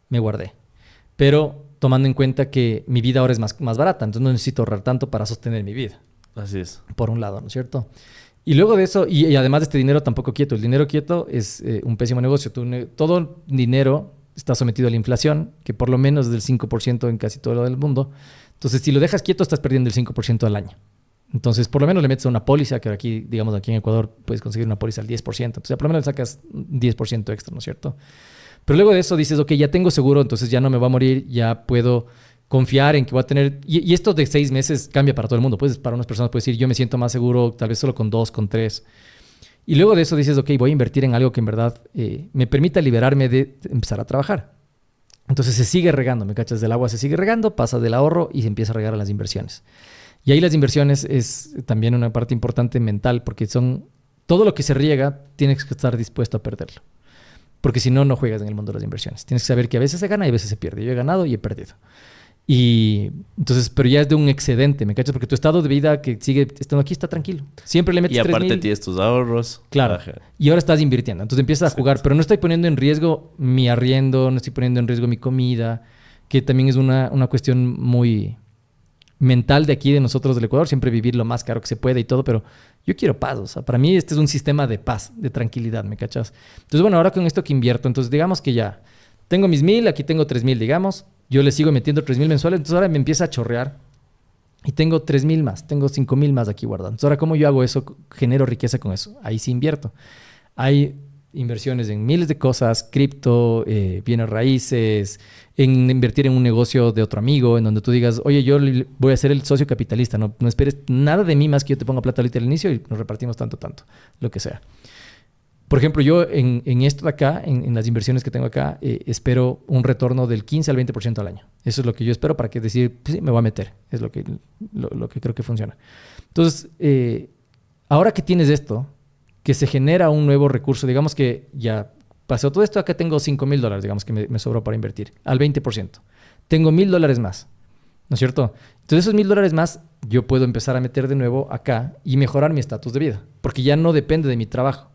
me guardé. Pero tomando en cuenta que mi vida ahora es más barata, entonces no necesito ahorrar tanto para sostener mi vida. Así es. Por un lado, ¿no es cierto? Y luego de eso, y además de este dinero tampoco quieto, el dinero quieto es un pésimo negocio. Todo dinero está sometido a la inflación, que por lo menos es del 5% en casi todo el mundo. Entonces, si lo dejas quieto, estás perdiendo el 5% al año. Entonces, por lo menos le metes a una póliza, que aquí, digamos, aquí en Ecuador puedes conseguir una póliza al 10%. Entonces, por lo menos le sacas 10% extra, ¿no es cierto? Pero luego de eso dices, ok, ya tengo seguro, entonces ya no me va a morir, ya puedo confiar en que voy a tener... Y esto de 6 meses cambia para todo el mundo. Pues para unas personas puede decir, yo me siento más seguro tal vez solo con 2, con 3. Y luego de eso dices, ok, voy a invertir en algo que en verdad me permita liberarme de empezar a trabajar. Entonces se sigue regando, ¿me cachas? Del agua se sigue regando, pasa del ahorro y se empieza a regar a las inversiones. Y ahí las inversiones es también una parte importante mental, porque son... Todo lo que se riega tienes que estar dispuesto a perderlo. Porque si no, no juegas en el mundo de las inversiones. Tienes que saber que a veces se gana y a veces se pierde. Yo he ganado y he perdido. Y entonces, pero ya es de un excedente, ¿me cachas? Porque tu estado de vida que sigue estando aquí está tranquilo. Siempre le metes 3,000. Y aparte tienes tus ahorros. Claro. Ajá. Y ahora estás invirtiendo. Entonces empiezas a jugar. Pero no estoy poniendo en riesgo mi arriendo, no estoy poniendo en riesgo mi comida, que también es una cuestión muy mental de aquí, de nosotros del Ecuador. Siempre vivir lo más caro que se puede y todo, pero yo quiero paz. O sea, para mí este es un sistema de paz, de tranquilidad, ¿me cachas? Entonces, bueno, ahora con esto que invierto, entonces digamos que ya tengo mis 1,000, aquí tengo 3,000, digamos. Yo le sigo metiendo 3,000 mensuales, entonces ahora me empieza a chorrear y tengo 3,000 más, tengo 5,000 más aquí guardados. Entonces ahora, ¿cómo yo hago eso? Genero riqueza con eso. Ahí sí invierto. Hay inversiones en miles de cosas, cripto, bienes raíces, en invertir en un negocio de otro amigo, en donde tú digas, oye, yo voy a ser el socio capitalista, no esperes nada de mí más que yo te ponga plata ahorita al inicio y nos repartimos tanto, lo que sea. Por ejemplo, yo en esto de acá, en las inversiones que tengo acá, espero un retorno del 15 al 20% al año. Eso es lo que yo espero para que decir, pues sí, me voy a meter. Es lo que creo que funciona. Entonces, ahora que tienes esto, que se genera un nuevo recurso, digamos que ya pasó todo esto, acá tengo $5,000, digamos que me sobró para invertir, al 20%. Tengo $1,000 más, ¿no es cierto? Entonces esos $1,000 más yo puedo empezar a meter de nuevo acá y mejorar mi estatus de vida, porque ya no depende de mi trabajo.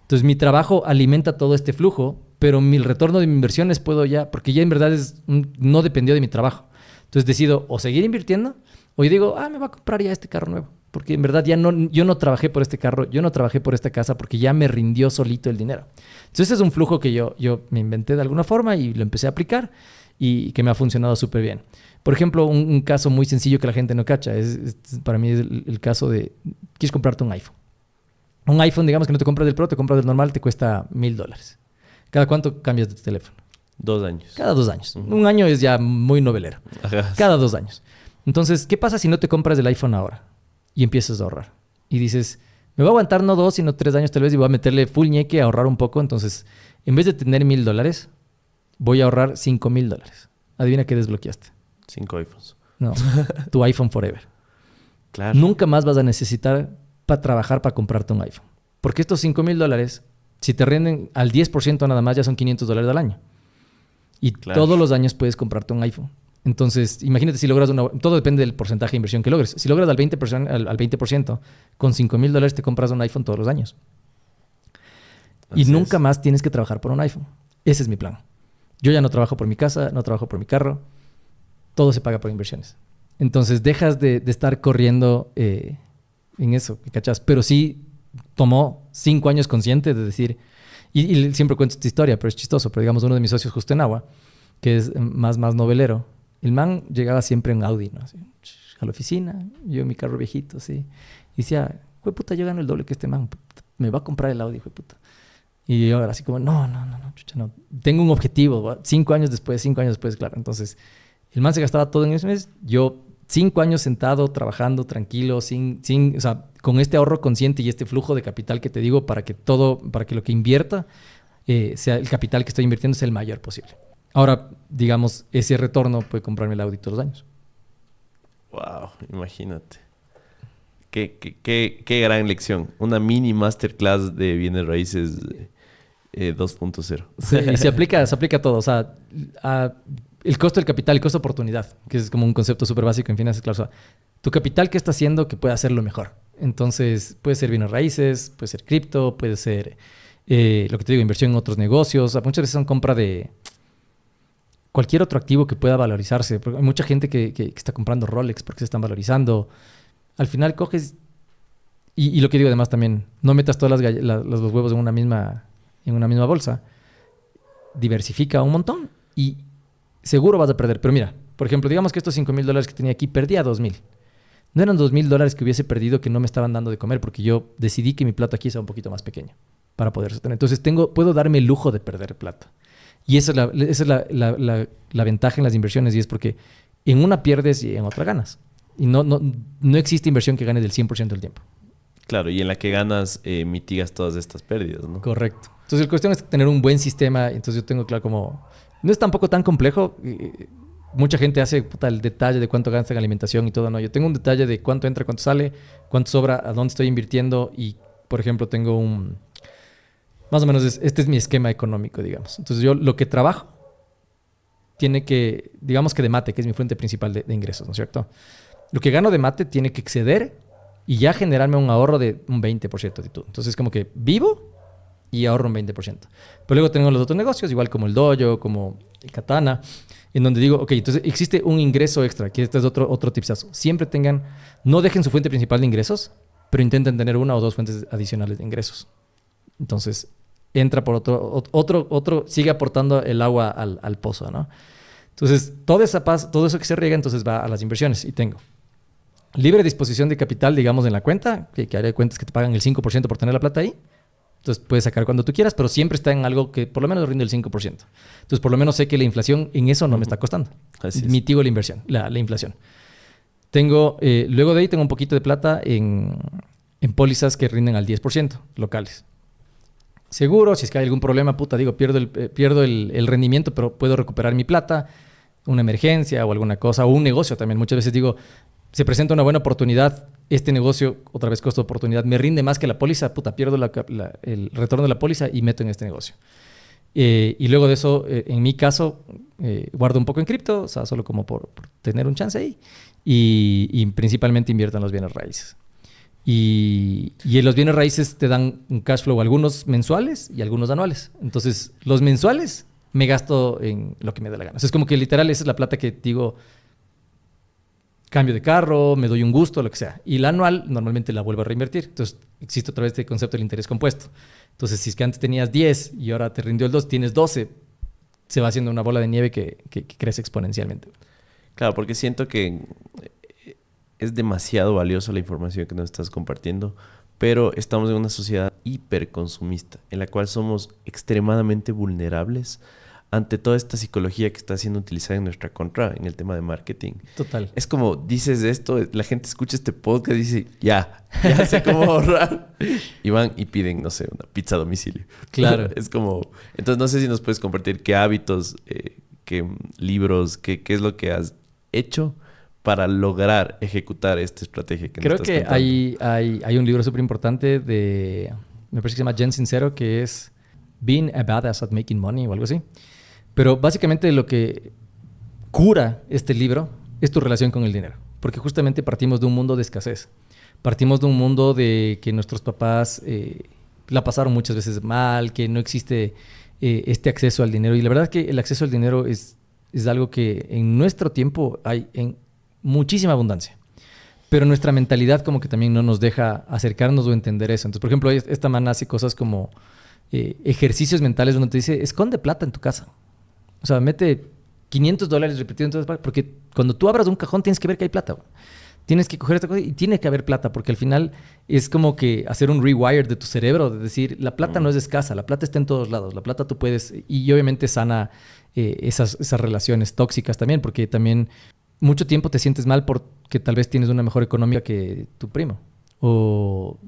Entonces mi trabajo alimenta todo este flujo, pero mi retorno de mi inversiones puedo ya, porque ya en verdad no dependió de mi trabajo. Entonces decido o seguir invirtiendo o yo digo, me voy a comprar ya este carro nuevo. Porque en verdad yo no trabajé por este carro, yo no trabajé por esta casa porque ya me rindió solito el dinero. Entonces ese es un flujo que yo me inventé de alguna forma y lo empecé a aplicar y que me ha funcionado súper bien. Por ejemplo, un caso muy sencillo que la gente no cacha, para mí es el caso de, quieres comprarte un iPhone. Un iPhone, digamos que no te compras del Pro, te compras del normal, te cuesta $1,000. ¿Cada cuánto cambias de tu teléfono? 2 años. Cada 2 años. Un año es ya muy novelero. Ajá. Cada 2 años. Entonces, ¿qué pasa si no te compras el iPhone ahora? Y empiezas a ahorrar. Y dices, me voy a aguantar no 2, sino 3 años tal vez y voy a meterle full ñeque a ahorrar un poco. Entonces, en vez de tener $1,000, voy a ahorrar $5,000. Adivina qué desbloqueaste. 5 iPhones. No, tu iPhone Forever. Claro. Nunca más vas a necesitar para trabajar para comprarte un iPhone. Porque estos $5,000, si te rinden al 10% nada más, ya son $500 al año. Y todos los años puedes comprarte un iPhone. Entonces, imagínate si logras todo depende del porcentaje de inversión que logres. Si logras al 20%, con $5,000 te compras un iPhone todos los años. Y nunca más tienes que trabajar por un iPhone. Ese es mi plan. Yo ya no trabajo por mi casa, no trabajo por mi carro. Todo se paga por inversiones. Entonces, dejas de estar corriendo en eso, ¿cachas? Pero sí tomó 5 años consciente de decir... Y siempre cuento esta historia, pero es chistoso. Pero digamos, uno de mis socios justo en Agua, que es más novelero, El man llegaba siempre en Audi, ¿no? Así, a la oficina, yo en mi carro viejito, así. Y decía, güey, puta, yo gano el doble que este man. Puta, me va a comprar el Audi, güey, puta. Y yo ahora así como, no, chucha, no. Tengo un objetivo, 5 años después, claro. Entonces, el man se gastaba todo en ese mes. Yo 5 años sentado, trabajando, tranquilo, o sea, con este ahorro consciente y este flujo de capital que te digo para que lo que invierta, sea el capital que estoy invirtiendo sea el mayor posible. Ahora, digamos, ese retorno puede comprarme el Audi todos los años. Wow, imagínate. Qué gran lección. Una mini masterclass de bienes raíces 2.0. Sí, y se aplica a todo. O sea, el costo del capital, el costo de oportunidad, que es como un concepto súper básico en finanzas, claro. O sea, tu capital, ¿qué está haciendo que pueda hacerlo mejor? Entonces, puede ser bienes raíces, puede ser cripto, puede ser, lo que te digo, inversión en otros negocios. O sea, muchas veces son compra de cualquier otro activo que pueda valorizarse. Porque hay mucha gente que está comprando Rolex porque se están valorizando. Al final coges... Y lo que digo además también, no metas todos los huevos en una misma bolsa. Diversifica un montón y seguro vas a perder. Pero mira, por ejemplo, digamos que estos $5,000 que tenía aquí, perdía 2,000. No eran $2,000 que hubiese perdido que no me estaban dando de comer porque yo decidí que mi plata aquí sea un poquito más pequeña para poder sostener. Entonces puedo darme el lujo de perder plata. Y esa es la ventaja en las inversiones y es porque en una pierdes y en otra ganas. Y no existe inversión que gane del 100% del tiempo. Claro, y en la que ganas mitigas todas estas pérdidas, ¿no? Correcto. Entonces, la cuestión es tener un buen sistema. Entonces, yo tengo claro como... No es tampoco tan complejo. Mucha gente hace el detalle de cuánto gasta en alimentación y todo, ¿no? Yo tengo un detalle de cuánto entra, cuánto sale, cuánto sobra, a dónde estoy invirtiendo y, por ejemplo, tengo un... Más o menos, este es mi esquema económico, digamos. Entonces, yo lo que trabajo tiene que... Digamos que de mate, que es mi fuente principal de ingresos, ¿no es cierto? Lo que gano de mate tiene que exceder y ya generarme un ahorro de un 20% de todo. Entonces, como que vivo y ahorro un 20%. Pero luego tengo los otros negocios, igual como el dojo, como el katana, en donde digo, ok, entonces existe un ingreso extra, que este es otro tipsazo. Siempre no dejen su fuente principal de ingresos, pero intenten tener 1 o 2 fuentes adicionales de ingresos. Entonces, entra por otro sigue aportando el agua al pozo, ¿no? Entonces, todo eso que se riega, entonces va a las inversiones y tengo libre disposición de capital, digamos, en la cuenta, que hay cuentas que te pagan el 5% por tener la plata ahí. Entonces, puedes sacar cuando tú quieras, pero siempre está en algo que por lo menos rinde el 5%. Entonces, por lo menos sé que la inflación en eso no me está costando. Mitigo la inversión, la inflación. Luego de ahí tengo un poquito de plata en pólizas que rinden al 10%, locales. Seguro, si es que hay algún problema, pierdo el rendimiento, pero puedo recuperar mi plata, una emergencia o alguna cosa, o un negocio también. Muchas veces digo, se presenta una buena oportunidad, este negocio, otra vez costo de oportunidad, me rinde más que la póliza, pierdo el retorno de la póliza y meto en este negocio. Y luego de eso, en mi caso, guardo un poco en cripto, o sea, solo como por tener un chance ahí, y principalmente invierto en los bienes raíces. Y en los bienes raíces te dan un cash flow, algunos mensuales y algunos anuales. Entonces, los mensuales me gasto en lo que me dé la gana. O sea, es como que literal esa es la plata que digo, cambio de carro, me doy un gusto, lo que sea. Y la anual normalmente la vuelvo a reinvertir. Entonces, existe otra vez este concepto del interés compuesto. Entonces, si es que antes tenías 10 y ahora te rindió el 2, tienes 12, se va haciendo una bola de nieve que crece exponencialmente. Claro, porque siento que es demasiado valiosa la información que nos estás compartiendo, pero estamos en una sociedad hiperconsumista en la cual somos extremadamente vulnerables ante toda esta psicología que está siendo utilizada en nuestra contra en el tema de marketing. Total. Es como, dices esto, la gente escucha este podcast y dice, ya sé cómo ahorrar. Y van y piden, no sé, una pizza a domicilio. Claro. Es como, entonces no sé si nos puedes compartir qué hábitos, qué libros, qué es lo que has hecho para lograr ejecutar esta estrategia que nos estás contando. Creo que hay un libro súper importante me parece que se llama Jen Sincero, que es Being a Badass at Making Money o algo así. Pero básicamente lo que cura este libro es tu relación con el dinero. Porque justamente partimos de un mundo de escasez. Partimos de un mundo de que nuestros papás la pasaron muchas veces mal, que no existe este acceso al dinero. Y la verdad es que el acceso al dinero es algo que en nuestro tiempo hay en muchísima abundancia. Pero nuestra mentalidad como que también no nos deja acercarnos o entender eso. Entonces, por ejemplo, esta man hace cosas como ejercicios mentales donde te dice, esconde plata en tu casa. O sea, mete $500 repetido en todas partes. Porque cuando tú abras un cajón tienes que ver que hay plata. Tienes que coger esta cosa y tiene que haber plata, porque al final es como que hacer un rewire de tu cerebro, de decir, la plata no es escasa, la plata está en todos lados, la plata tú puedes, y obviamente sana esas relaciones tóxicas también, porque también mucho tiempo te sientes mal porque tal vez tienes una mejor economía que tu primo, o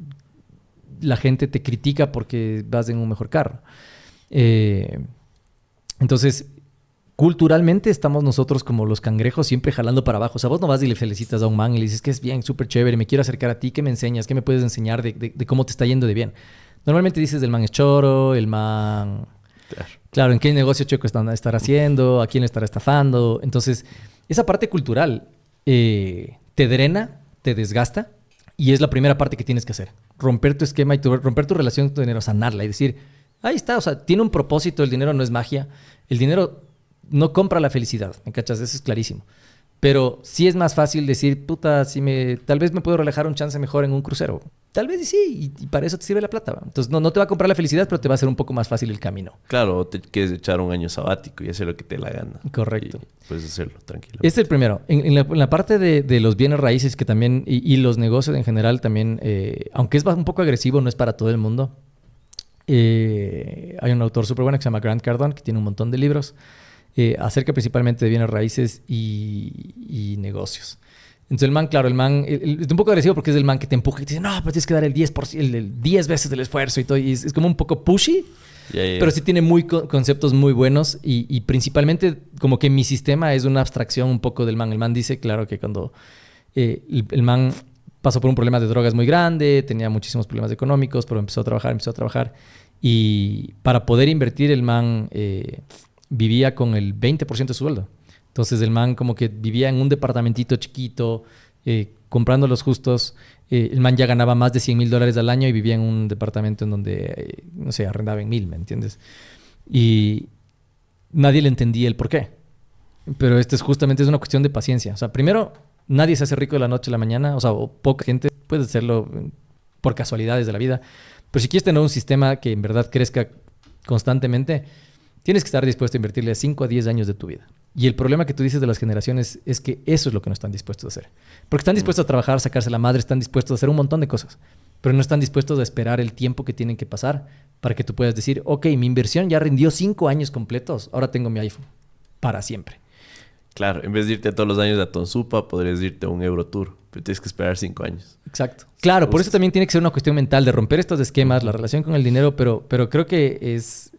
la gente te critica porque vas en un mejor carro. Entonces, culturalmente estamos nosotros como los cangrejos siempre jalando para abajo. O sea, vos no vas y le felicitas a un man y le dices que es bien, súper chévere, me quiero acercar a ti, ¿qué me enseñas? ¿Qué me puedes enseñar de cómo te está yendo de bien? Normalmente dices el man es choro, el man... Claro, ¿en qué negocio chueco estar haciendo? ¿A quién le estará estafando? Entonces, esa parte cultural te drena, te desgasta y es la primera parte que tienes que hacer. Romper tu esquema y romper tu relación con tu dinero, sanarla y decir, ahí está, o sea, tiene un propósito, el dinero no es magia. El dinero no compra la felicidad, ¿me cachas? Eso es clarísimo. Pero sí es más fácil decir, puta, tal vez me puedo relajar un chance mejor en un crucero. Tal vez sí, y para eso te sirve la plata, ¿va? Entonces no te va a comprar la felicidad, pero te va a hacer un poco más fácil el camino. Claro, te quieres echar un año sabático y hacer lo que te la gana. Correcto. Y puedes hacerlo, tranquilo. Este es el primero. En la parte de los bienes raíces que también, y los negocios en general también, aunque es un poco agresivo, no es para todo el mundo. Hay un autor súper bueno que se llama Grant Cardone, que tiene un montón de libros acerca principalmente de bienes raíces y negocios. Entonces el man es un poco agresivo porque es el man que te empuja y te dice, no, pero tienes que dar el 10%, el 10 veces del esfuerzo y todo. Y es como un poco pushy, pero sí tiene conceptos muy buenos y principalmente como que mi sistema es una abstracción un poco del man. El man dice, claro, que cuando el man pasó por un problema de drogas muy grande, tenía muchísimos problemas económicos, pero empezó a trabajar y para poder invertir el man vivía con el 20% de su sueldo. Entonces el man como que vivía en un departamentito chiquito, comprando los justos. El man ya ganaba más de $100,000 al año y vivía en un departamento en donde, no sé, arrendaba en 1,000, ¿me entiendes? Y nadie le entendía el por qué. Pero esto es una cuestión de paciencia. O sea, primero, nadie se hace rico de la noche a la mañana. O sea, o poca gente puede hacerlo por casualidades de la vida. Pero si quieres tener un sistema que en verdad crezca constantemente, tienes que estar dispuesto a invertirle 5 a 10 años de tu vida. Y el problema que tú dices de las generaciones es que eso es lo que no están dispuestos a hacer. Porque están dispuestos a trabajar, sacarse la madre, están dispuestos a hacer un montón de cosas, pero no están dispuestos a esperar el tiempo que tienen que pasar para que tú puedas decir, ok, mi inversión ya rindió 5 años completos, ahora tengo mi iPhone para siempre. Claro, en vez de irte todos los años a Tonsupa, podrías irte a un Eurotour, pero tienes que esperar 5 años. Exacto. Claro, por eso también tiene que ser una cuestión mental de romper estos esquemas, la relación con el dinero, pero creo que es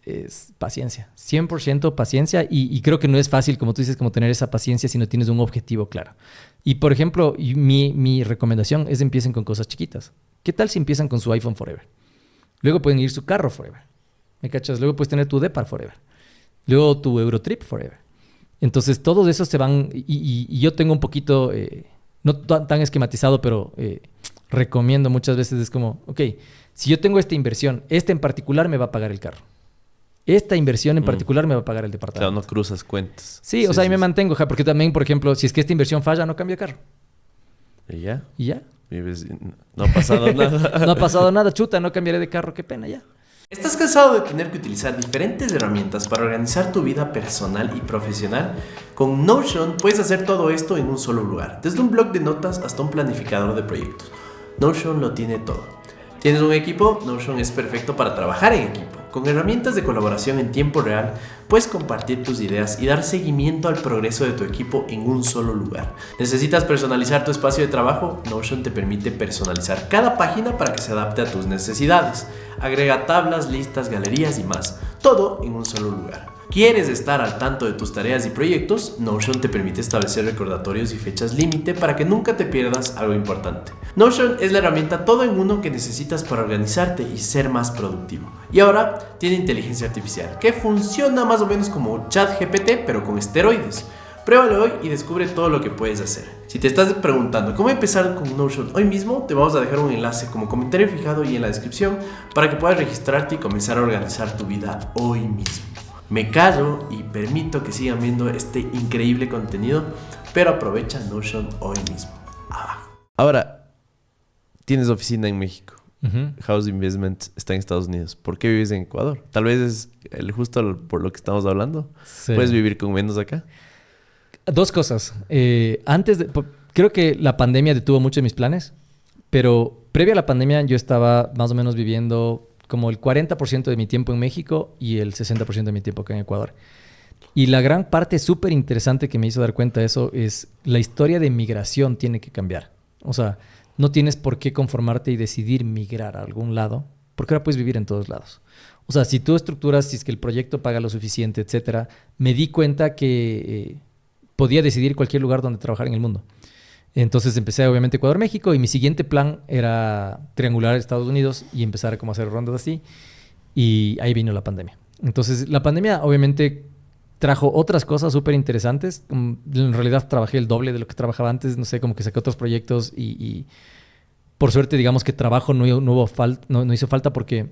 paciencia, 100% paciencia y creo que no es fácil, como tú dices, como tener esa paciencia si no tienes un objetivo claro. Y por ejemplo, mi recomendación es empiecen con cosas chiquitas. ¿Qué tal si empiezan con su iPhone Forever? Luego pueden ir su carro Forever. ¿Me cachas? Luego puedes tener tu Depar Forever. Luego tu Eurotrip Forever. Entonces todos esos se van y yo tengo un poquito, no tan esquematizado, pero recomiendo muchas veces, es como, ok, si yo tengo esta inversión, esta en particular me va a pagar el carro. Esta inversión en particular me va a pagar el departamento. Claro, no cruzas cuentas. Sí, o sea, ahí me mantengo, porque también, por ejemplo, si es que esta inversión falla, no cambio de carro. ¿Y ya? ¿Y ya? No ha pasado nada. No ha pasado nada, chuta, no cambiaré de carro, qué pena, ya. ¿Estás cansado de tener que utilizar diferentes herramientas para organizar tu vida personal y profesional? Con Notion puedes hacer todo esto en un solo lugar, desde un blog de notas hasta un planificador de proyectos. Notion lo tiene todo. ¿Tienes un equipo? Notion es perfecto para trabajar en equipo. Con herramientas de colaboración en tiempo real, puedes compartir tus ideas y dar seguimiento al progreso de tu equipo en un solo lugar. ¿Necesitas personalizar tu espacio de trabajo? Notion te permite personalizar cada página para que se adapte a tus necesidades. Agrega tablas, listas, galerías y más. Todo en un solo lugar. ¿Quieres estar al tanto de tus tareas y proyectos? Notion te permite establecer recordatorios y fechas límite para que nunca te pierdas algo importante. Notion es la herramienta todo en uno que necesitas para organizarte y ser más productivo. Y ahora tiene inteligencia artificial, que funciona más o menos como ChatGPT, pero con esteroides. Pruébalo hoy y descubre todo lo que puedes hacer. Si te estás preguntando cómo empezar con Notion hoy mismo, te vamos a dejar un enlace como comentario fijado y en la descripción para que puedas registrarte y comenzar a organizar tu vida hoy mismo. Me callo y permito que sigan viendo este increíble contenido, pero aprovecha Notion hoy mismo. Abajo. Ahora, tienes oficina en México. House Investment está en Estados Unidos. ¿Por qué vives en Ecuador? Tal vez es justo por lo que estamos hablando. Sí. ¿Puedes vivir con menos acá? Dos cosas. Creo que la pandemia detuvo mucho de mis planes, pero previa a la pandemia yo estaba más o menos viviendo como el 40% de mi tiempo en México y el 60% de mi tiempo acá en Ecuador. Y la gran parte súper interesante que me hizo dar cuenta de eso es la historia de migración tiene que cambiar. O sea, no tienes por qué conformarte y decidir migrar a algún lado, porque ahora puedes vivir en todos lados. O sea, si tú estructuras, si es que el proyecto paga lo suficiente, etcétera, me di cuenta que podía decidir cualquier lugar donde trabajar en el mundo. Entonces empecé obviamente Ecuador, México, y mi siguiente plan era triangular Estados Unidos y empezar a como hacer rondas así. Y ahí vino la pandemia. Entonces la pandemia obviamente trajo otras cosas súper interesantes. En realidad trabajé el doble de lo que trabajaba antes. No sé, como que saqué otros proyectos y por suerte digamos que trabajo no hizo falta porque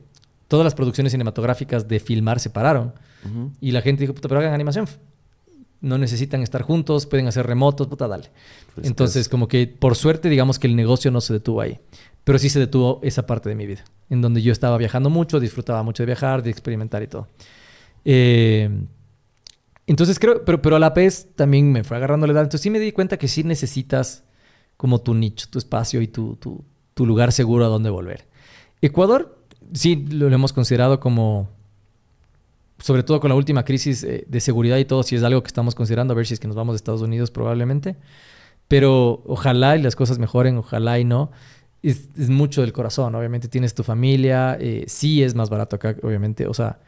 todas las producciones cinematográficas de filmar se pararon. Uh-huh. Y la gente dijo, puta, pero hagan animación. No necesitan estar juntos, pueden hacer remotos, puta, dale. Pues entonces, como que por suerte, digamos que el negocio no se detuvo ahí. Pero sí se detuvo esa parte de mi vida, en donde yo estaba viajando mucho, disfrutaba mucho de viajar, de experimentar y todo. Entonces creo, pero a la vez también me fue agarrando la edad. Entonces sí me di cuenta que sí necesitas como tu nicho, tu espacio y tu lugar seguro a donde volver. Ecuador, sí, lo hemos considerado como... Sobre todo con la última crisis de seguridad y todo, si es algo que estamos considerando, a ver si es que nos vamos de Estados Unidos probablemente. Pero ojalá y las cosas mejoren, ojalá y no. Es mucho del corazón, obviamente tienes tu familia, sí es más barato acá, obviamente. O sea,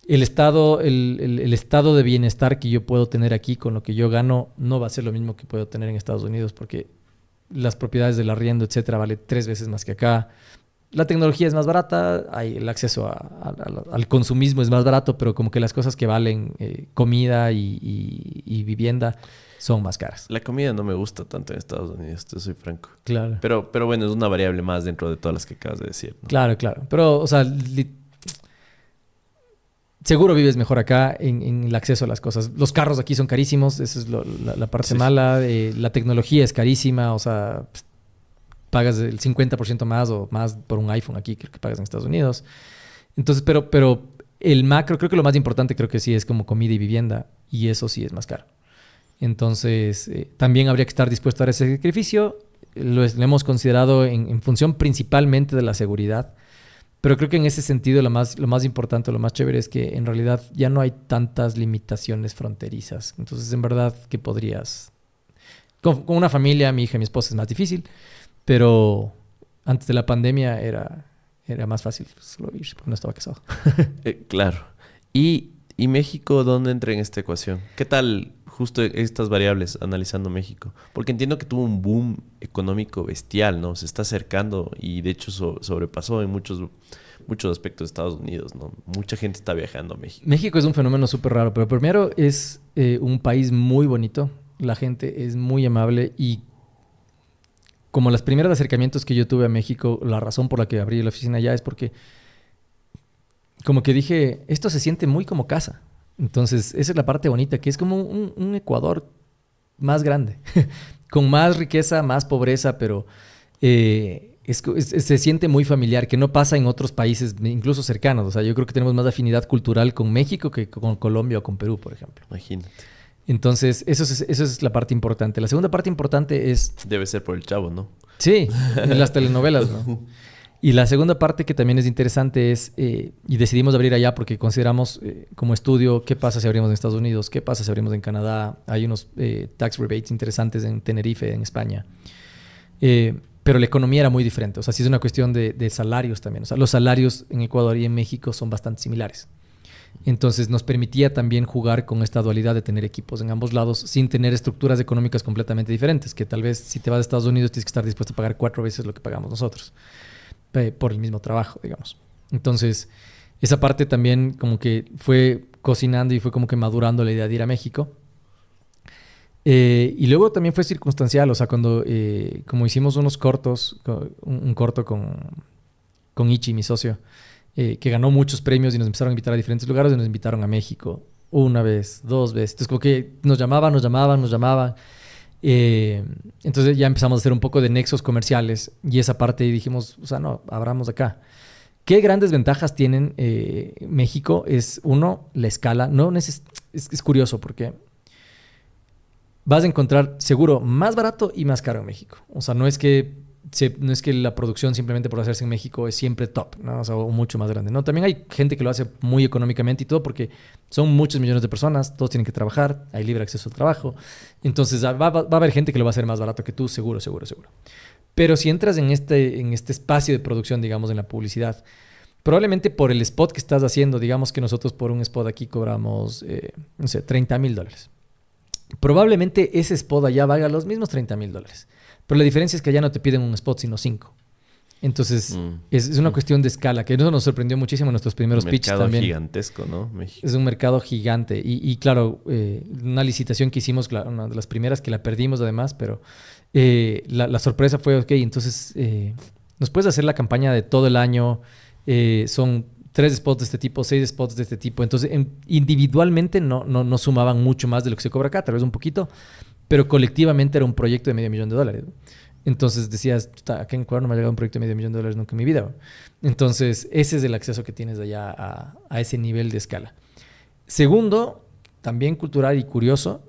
el estado de bienestar que yo puedo tener aquí con lo que yo gano no va a ser lo mismo que puedo tener en Estados Unidos porque las propiedades del arriendo, etcétera, vale 3 veces más que acá. La tecnología es más barata, el acceso al consumismo es más barato, pero como que las cosas que valen comida y vivienda son más caras. La comida no me gusta tanto en Estados Unidos, te soy franco. Claro. Pero bueno, es una variable más dentro de todas las que acabas de decir, ¿no? Claro. Pero, o sea, seguro vives mejor acá en el acceso a las cosas. Los carros aquí son carísimos, esa es la parte mala. La tecnología es carísima, o sea... pagas el 50% más o más por un iPhone aquí que pagas en Estados Unidos. Entonces, pero el macro, creo que lo más importante creo que sí es como comida y vivienda y eso sí es más caro. Entonces, también habría que estar dispuesto a ese sacrificio. Lo hemos considerado en función principalmente de la seguridad, pero creo que en ese sentido lo más importante, lo más chévere es que en realidad ya no hay tantas limitaciones fronterizas. Entonces, en verdad que podrías... Con una familia, mi hija y mi esposa es más difícil, pero antes de la pandemia era más fácil solo irse porque no estaba casado. Claro. ¿Y México dónde entra en esta ecuación? ¿Qué tal justo estas variables analizando México? Porque entiendo que tuvo un boom económico bestial, ¿no? Se está acercando y de hecho sobrepasó en muchos aspectos de Estados Unidos, ¿no? Mucha gente está viajando a México. México es un fenómeno súper raro, pero primero es un país muy bonito. La gente es muy amable y como los primeros acercamientos que yo tuve a México, la razón por la que abrí la oficina allá es porque como que dije, esto se siente muy como casa. Entonces, esa es la parte bonita, que es como un Ecuador más grande, con más riqueza, más pobreza, pero se siente muy familiar, que no pasa en otros países, incluso cercanos. O sea, yo creo que tenemos más afinidad cultural con México que con Colombia o con Perú, por ejemplo. Imagínate. Entonces, eso es la parte importante. La segunda parte importante es... Debe ser por el Chavo, ¿no? Sí, en las telenovelas, ¿no? Y la segunda parte que también es interesante es... y decidimos abrir allá porque consideramos como estudio qué pasa si abrimos en Estados Unidos, qué pasa si abrimos en Canadá. Hay unos tax rebates interesantes en Tenerife, en España. Pero la economía era muy diferente. O sea, sí es una cuestión de salarios también. O sea, los salarios en Ecuador y en México son bastante similares. Entonces nos permitía también jugar con esta dualidad de tener equipos en ambos lados sin tener estructuras económicas completamente diferentes, que tal vez si te vas a Estados Unidos tienes que estar dispuesto a pagar 4 veces lo que pagamos nosotros por el mismo trabajo, digamos. Entonces esa parte también como que fue cocinando y fue como que madurando la idea de ir a México. Y luego también fue circunstancial, o sea, cuando como hicimos unos cortos, un corto con Ichi, mi socio, que ganó muchos premios y nos empezaron a invitar a diferentes lugares y nos invitaron a México 1 vez, 2 veces. Entonces como que nos llamaban. Entonces ya empezamos a hacer un poco de nexos comerciales y esa parte dijimos, o sea, no, abramos acá. ¿Qué grandes ventajas tienen México? Es uno, la escala. No es curioso porque vas a encontrar seguro más barato y más caro en México. O sea, no es que la producción simplemente por hacerse en México es siempre top, ¿no? O sea, o mucho más grande, ¿no? También hay gente que lo hace muy económicamente y todo porque son muchos millones de personas, todos tienen que trabajar, hay libre acceso al trabajo. Entonces va a haber gente que lo va a hacer más barato que tú, seguro. Pero si entras en este espacio de producción, digamos, en la publicidad, probablemente por el spot que estás haciendo, digamos que nosotros por un spot aquí cobramos, no sé, $30,000. Probablemente ese spot allá valga los mismos $30,000. Pero la diferencia es que allá no te piden un spot, sino 5. Entonces, es una cuestión de escala, que eso nos sorprendió muchísimo en nuestros primeros pitches también. Un mercado gigantesco, ¿no? México. Es un mercado gigante. Y claro, una licitación que hicimos, claro, una de las primeras que la perdimos además, pero la sorpresa fue, ok, entonces nos puedes hacer la campaña de todo el año. Son 3 spots de este tipo, 6 spots de este tipo. Entonces, individualmente no sumaban mucho más de lo que se cobra acá, tal vez un poquito, pero colectivamente era un proyecto de $500,000. Entonces decías, acá en Ecuador no me ha llegado un proyecto de $500,000 nunca en mi vida. Entonces, ese es el acceso que tienes allá a ese nivel de escala. Segundo, también cultural y curioso,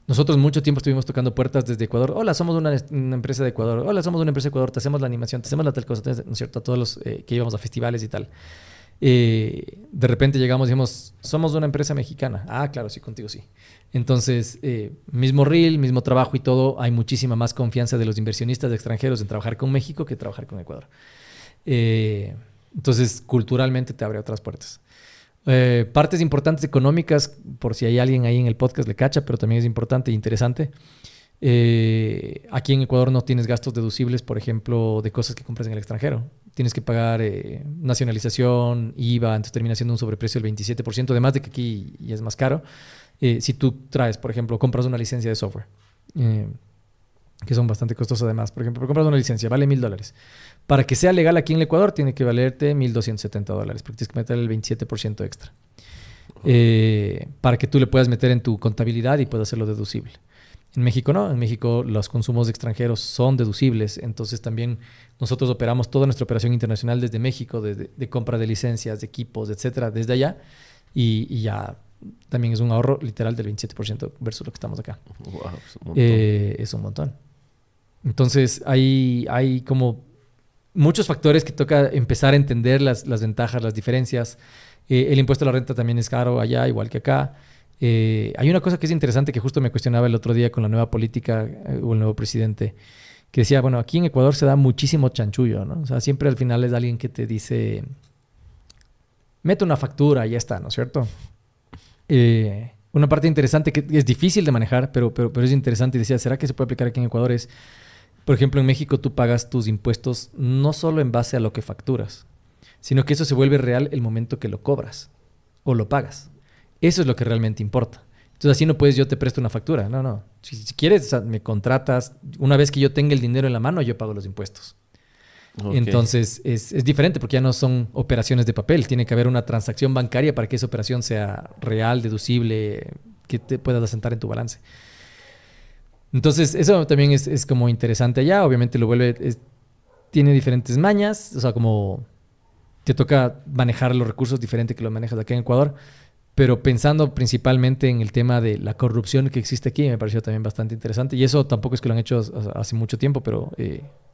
nosotros mucho tiempo estuvimos tocando puertas desde Ecuador. Hola, somos una empresa de Ecuador. Hola, somos una empresa de Ecuador. Te hacemos la animación, te hacemos la tal cosa, ¿no es cierto? A todos los que íbamos a festivales y tal. De repente llegamos y dijimos, somos una empresa mexicana. Ah, claro, sí, contigo sí. Entonces, mismo reel, mismo trabajo y todo, hay muchísima más confianza de los inversionistas extranjeros en trabajar con México que trabajar con Ecuador. Entonces, culturalmente te abre otras puertas. Partes importantes económicas, por si hay alguien ahí en el podcast le cacha, pero también es importante e interesante. Aquí en Ecuador no tienes gastos deducibles, por ejemplo, de cosas que compras en el extranjero. Tienes que pagar nacionalización, IVA, entonces termina siendo un sobreprecio del 27%, además de que aquí ya es más caro. Si tú traes, por ejemplo, compras una licencia de software, que son bastante costosas además. Por ejemplo, compras una licencia, vale $1,000. Para que sea legal aquí en el Ecuador, tiene que valerte $1,270, porque tienes que meter el 27% extra. Para que tú le puedas meter en tu contabilidad y puedas hacerlo deducible. En México no, en México los consumos extranjeros son deducibles, entonces también nosotros operamos toda nuestra operación internacional desde México, de compra de licencias, de equipos, etcétera, desde allá, y ya también es un ahorro literal del 27% versus lo que estamos acá. Wow, es un montón. Es un montón. Entonces hay como muchos factores que toca empezar a entender las ventajas, las diferencias. El impuesto a la renta también es caro allá, igual que acá. Hay una cosa que es interesante que justo me cuestionaba el otro día con la nueva política o el nuevo presidente, que decía, bueno, aquí en Ecuador se da muchísimo chanchullo, ¿no? O sea, siempre al final es alguien que te dice, mete una factura y ya está, ¿no es cierto? Una parte interesante que es difícil de manejar, pero es interesante y decía, ¿será que se puede aplicar aquí en Ecuador? Es, por ejemplo, en México tú pagas tus impuestos no solo en base a lo que facturas, sino que eso se vuelve real el momento que lo cobras o lo pagas. Eso es lo que realmente importa. Entonces, así no puedes, yo te presto una factura. No. Si quieres, o sea, me contratas. Una vez que yo tenga el dinero en la mano, yo pago los impuestos. Okay. Entonces, es diferente porque ya no son operaciones de papel. Tiene que haber una transacción bancaria para que esa operación sea real, deducible, que te puedas asentar en tu balance. Entonces, eso también es como interesante allá. Obviamente lo vuelve... tiene diferentes mañas. O sea, como te toca manejar los recursos diferente que lo manejas acá en Ecuador. Pero pensando principalmente en el tema de la corrupción que existe aquí, me pareció también bastante interesante. Y eso tampoco es que lo han hecho hace mucho tiempo, pero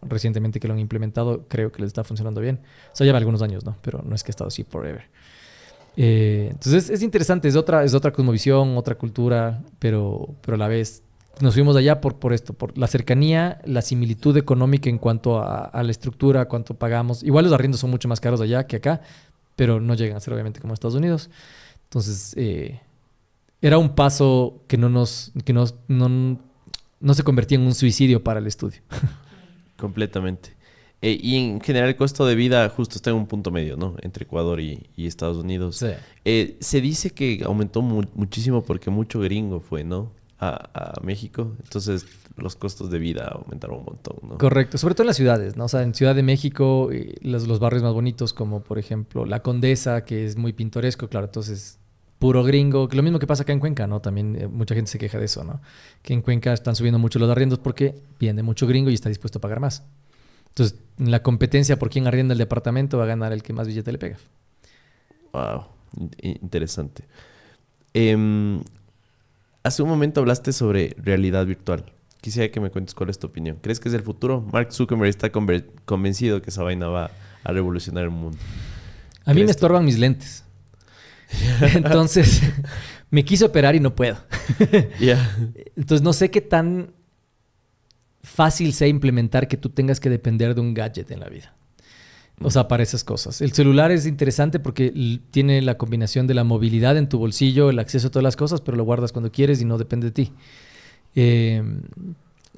recientemente que lo han implementado, creo que les está funcionando bien. O sea, lleva algunos años, ¿no? Pero no es que ha estado así forever. Entonces es interesante, es otra cosmovisión, otra cultura, pero a la vez nos fuimos allá por esto, por la cercanía, la similitud económica en cuanto a la estructura, a cuánto pagamos. Igual los arriendos son mucho más caros allá que acá, pero no llegan a ser obviamente como Estados Unidos. Entonces, era un paso que no se convertía en un suicidio para el estudio. Completamente. Y en general el costo de vida justo está en un punto medio, ¿no? Entre Ecuador y Estados Unidos. Sí. Se dice que aumentó muchísimo porque mucho gringo fue, ¿no? A México. Entonces, los costos de vida aumentaron un montón, ¿no? Correcto. Sobre todo en las ciudades, ¿no? O sea, en Ciudad de México, los barrios más bonitos como, por ejemplo, La Condesa, que es muy pintoresco, claro. Entonces, puro gringo. Lo mismo que pasa acá en Cuenca, ¿no? También mucha gente se queja de eso, ¿no? Que en Cuenca están subiendo mucho los arriendos porque viene mucho gringo y está dispuesto a pagar más. Entonces, en la competencia por quién arrienda el departamento va a ganar el que más billete le pega. Wow. Interesante. hace un momento hablaste sobre realidad virtual. Quisiera que me cuentes cuál es tu opinión. ¿Crees que es el futuro? Mark Zuckerberg está convencido que esa vaina va a revolucionar el mundo. A mí me estorban mis lentes. Entonces, me quise operar y no puedo. Entonces, no sé qué tan fácil sea implementar que tú tengas que depender de un gadget en la vida. O sea, para esas cosas. El celular es interesante porque tiene la combinación de la movilidad en tu bolsillo, el acceso a todas las cosas, pero lo guardas cuando quieres y no depende de ti.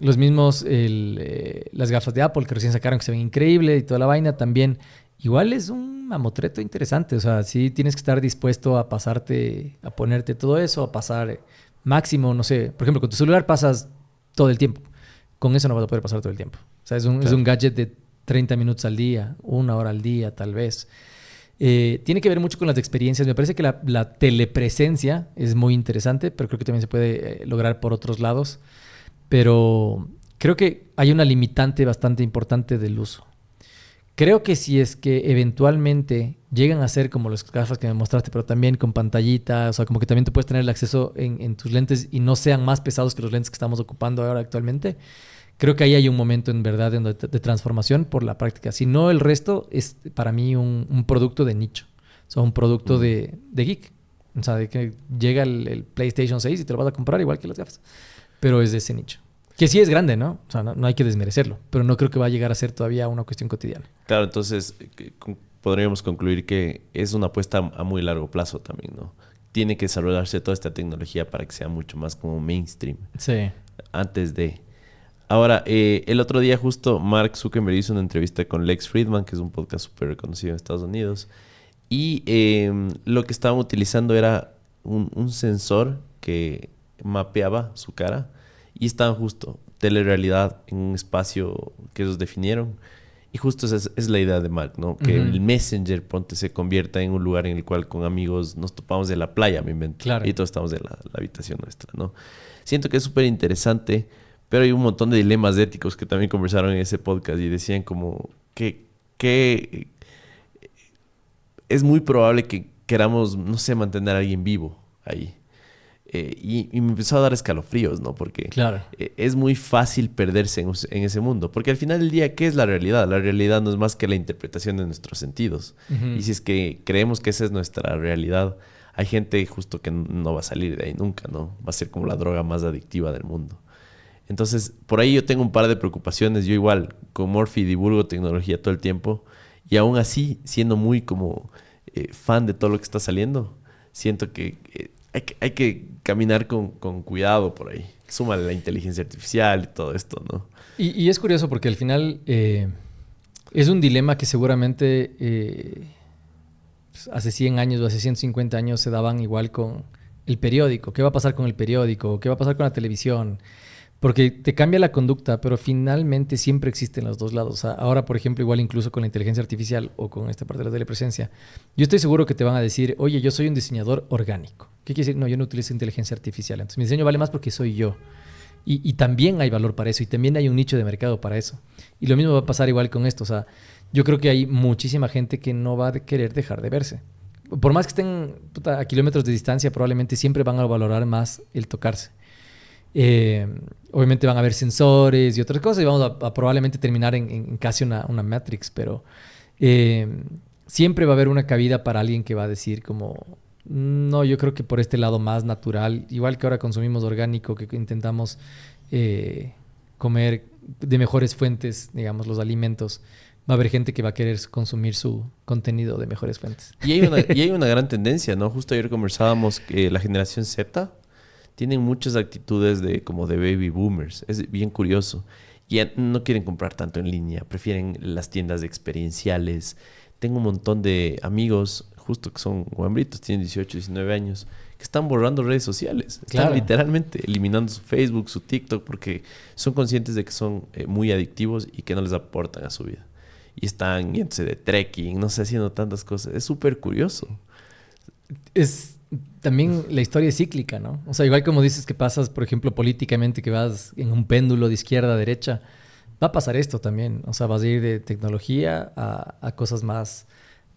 Los mismos, las gafas de Apple que recién sacaron que se ven increíble y toda la vaina también. Igual es un mamotreto interesante. O sea, sí tienes que estar dispuesto a pasarte, a ponerte todo eso, a pasar máximo, no sé. Por ejemplo, con tu celular pasas todo el tiempo. Con eso no vas a poder pasar todo el tiempo. O sea, es un gadget de 30 minutos al día, 1 hora al día, tal vez. Tiene que ver mucho con las experiencias. Me parece que la telepresencia es muy interesante, pero creo que también se puede lograr por otros lados. Pero creo que hay una limitante bastante importante del uso. Creo que si es que eventualmente llegan a ser como las gafas que me mostraste, pero también con pantallita, o sea, como que también tú puedes tener el acceso en tus lentes y no sean más pesados que los lentes que estamos ocupando ahora actualmente, creo que ahí hay un momento en verdad de transformación por la práctica. Si no, el resto es para mí un producto de nicho. O sea, un producto de geek. O sea, de que llega el PlayStation 6 y te lo vas a comprar igual que las gafas. Pero es de ese nicho. Que sí es grande, ¿no? O sea, no hay que desmerecerlo. Pero no creo que va a llegar a ser todavía una cuestión cotidiana. Claro, entonces podríamos concluir que es una apuesta a muy largo plazo también, ¿no? Tiene que desarrollarse toda esta tecnología para que sea mucho más como mainstream. Sí. Antes de... Ahora, el otro día justo Mark Zuckerberg hizo una entrevista con Lex Fridman, que es un podcast súper reconocido en Estados Unidos. Y lo que estaban utilizando era un sensor que mapeaba su cara. Y estaban justo telerrealidad en un espacio que ellos definieron. Y justo esa es la idea de Mark, ¿no? Que el Messenger pronto se convierta en un lugar en el cual con amigos nos topamos de la playa, me invento. Claro. Y todos estamos en la habitación nuestra, ¿no? Siento que es súper interesante, pero hay un montón de dilemas éticos que también conversaron en ese podcast y decían como que es muy probable que queramos, no sé, mantener a alguien vivo ahí. Y me empezó a dar escalofríos, ¿no? Porque claro. Es muy fácil perderse en ese mundo. Porque al final del día, ¿qué es la realidad? La realidad no es más que la interpretación de nuestros sentidos. Y si es que creemos que esa es nuestra realidad, hay gente justo que no va a salir de ahí nunca, ¿no? Va a ser como la droga más adictiva del mundo. Entonces, por ahí yo tengo un par de preocupaciones. Yo igual, con Morphy divulgo tecnología todo el tiempo. Y aún así, siendo muy como fan de todo lo que está saliendo, siento que... Hay que caminar con cuidado por ahí. Súmale la inteligencia artificial y todo esto, ¿no? Y es curioso porque al final es un dilema que seguramente hace 100 años o hace 150 años se daban igual con el periódico. ¿Qué va a pasar con el periódico? ¿Qué va a pasar con la televisión? Porque te cambia la conducta, pero finalmente siempre existen los dos lados. O sea, ahora, por ejemplo, igual incluso con la inteligencia artificial o con esta parte de la telepresencia, yo estoy seguro que te van a decir, oye, yo soy un diseñador orgánico. ¿Qué quiere decir? No, yo no utilizo inteligencia artificial. Entonces mi diseño vale más porque soy yo. Y también hay valor para eso y también hay un nicho de mercado para eso. Y lo mismo va a pasar igual con esto. O sea, yo creo que hay muchísima gente que no va a querer dejar de verse. Por más que estén a kilómetros de distancia, probablemente siempre van a valorar más el tocarse. Obviamente van a haber sensores y otras cosas y vamos a probablemente terminar en casi una Matrix, pero siempre va a haber una cabida para alguien que va a decir como, no, yo creo que por este lado más natural, igual que ahora consumimos orgánico, que intentamos comer de mejores fuentes, digamos, los alimentos, va a haber gente que va a querer consumir su contenido de mejores fuentes. Y hay una gran tendencia, ¿no? Justo ayer conversábamos que la generación Z tienen muchas actitudes como de baby boomers. Es bien curioso. Y no quieren comprar tanto en línea. Prefieren las tiendas experienciales. Tengo un montón de amigos, justo que son guambritos, tienen 18, 19 años, que están borrando redes sociales. Están literalmente eliminando su Facebook, su TikTok, porque son conscientes de que son muy adictivos y que no les aportan a su vida. Y están yéndose de trekking, no sé, haciendo tantas cosas. Es súper curioso. También la historia es cíclica, ¿no? O sea, igual como dices que pasas, por ejemplo, políticamente, que vas en un péndulo de izquierda a derecha, va a pasar esto también. O sea, vas a ir de tecnología a cosas más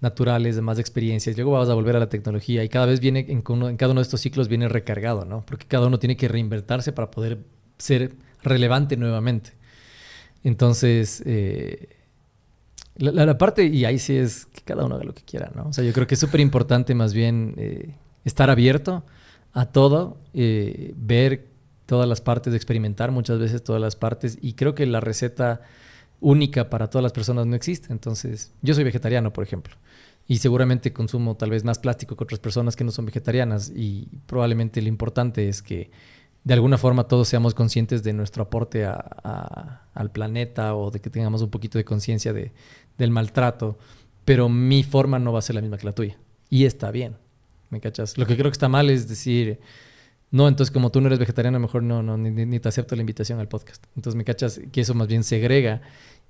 naturales, de más experiencias. Luego vas a volver a la tecnología y cada vez viene, en cada uno de estos ciclos viene recargado, ¿no? Porque cada uno tiene que reinventarse para poder ser relevante nuevamente. Entonces, la parte, y ahí sí es que cada uno haga lo que quiera, ¿no? O sea, yo creo que es súper importante más bien estar abierto a todo, ver todas las partes, experimentar muchas veces todas las partes, y creo que la receta única para todas las personas no existe. Entonces, yo soy vegetariano, por ejemplo, y seguramente consumo tal vez más plástico que otras personas que no son vegetarianas, y probablemente lo importante es que de alguna forma todos seamos conscientes de nuestro aporte al planeta, o de que tengamos un poquito de conciencia del maltrato, pero mi forma no va a ser la misma que la tuya, y está bien, ¿me cachas? Lo que creo que está mal es decir, no, entonces como tú no eres vegetariano, mejor ni te acepto la invitación al podcast. Entonces me cachas que eso más bien segrega,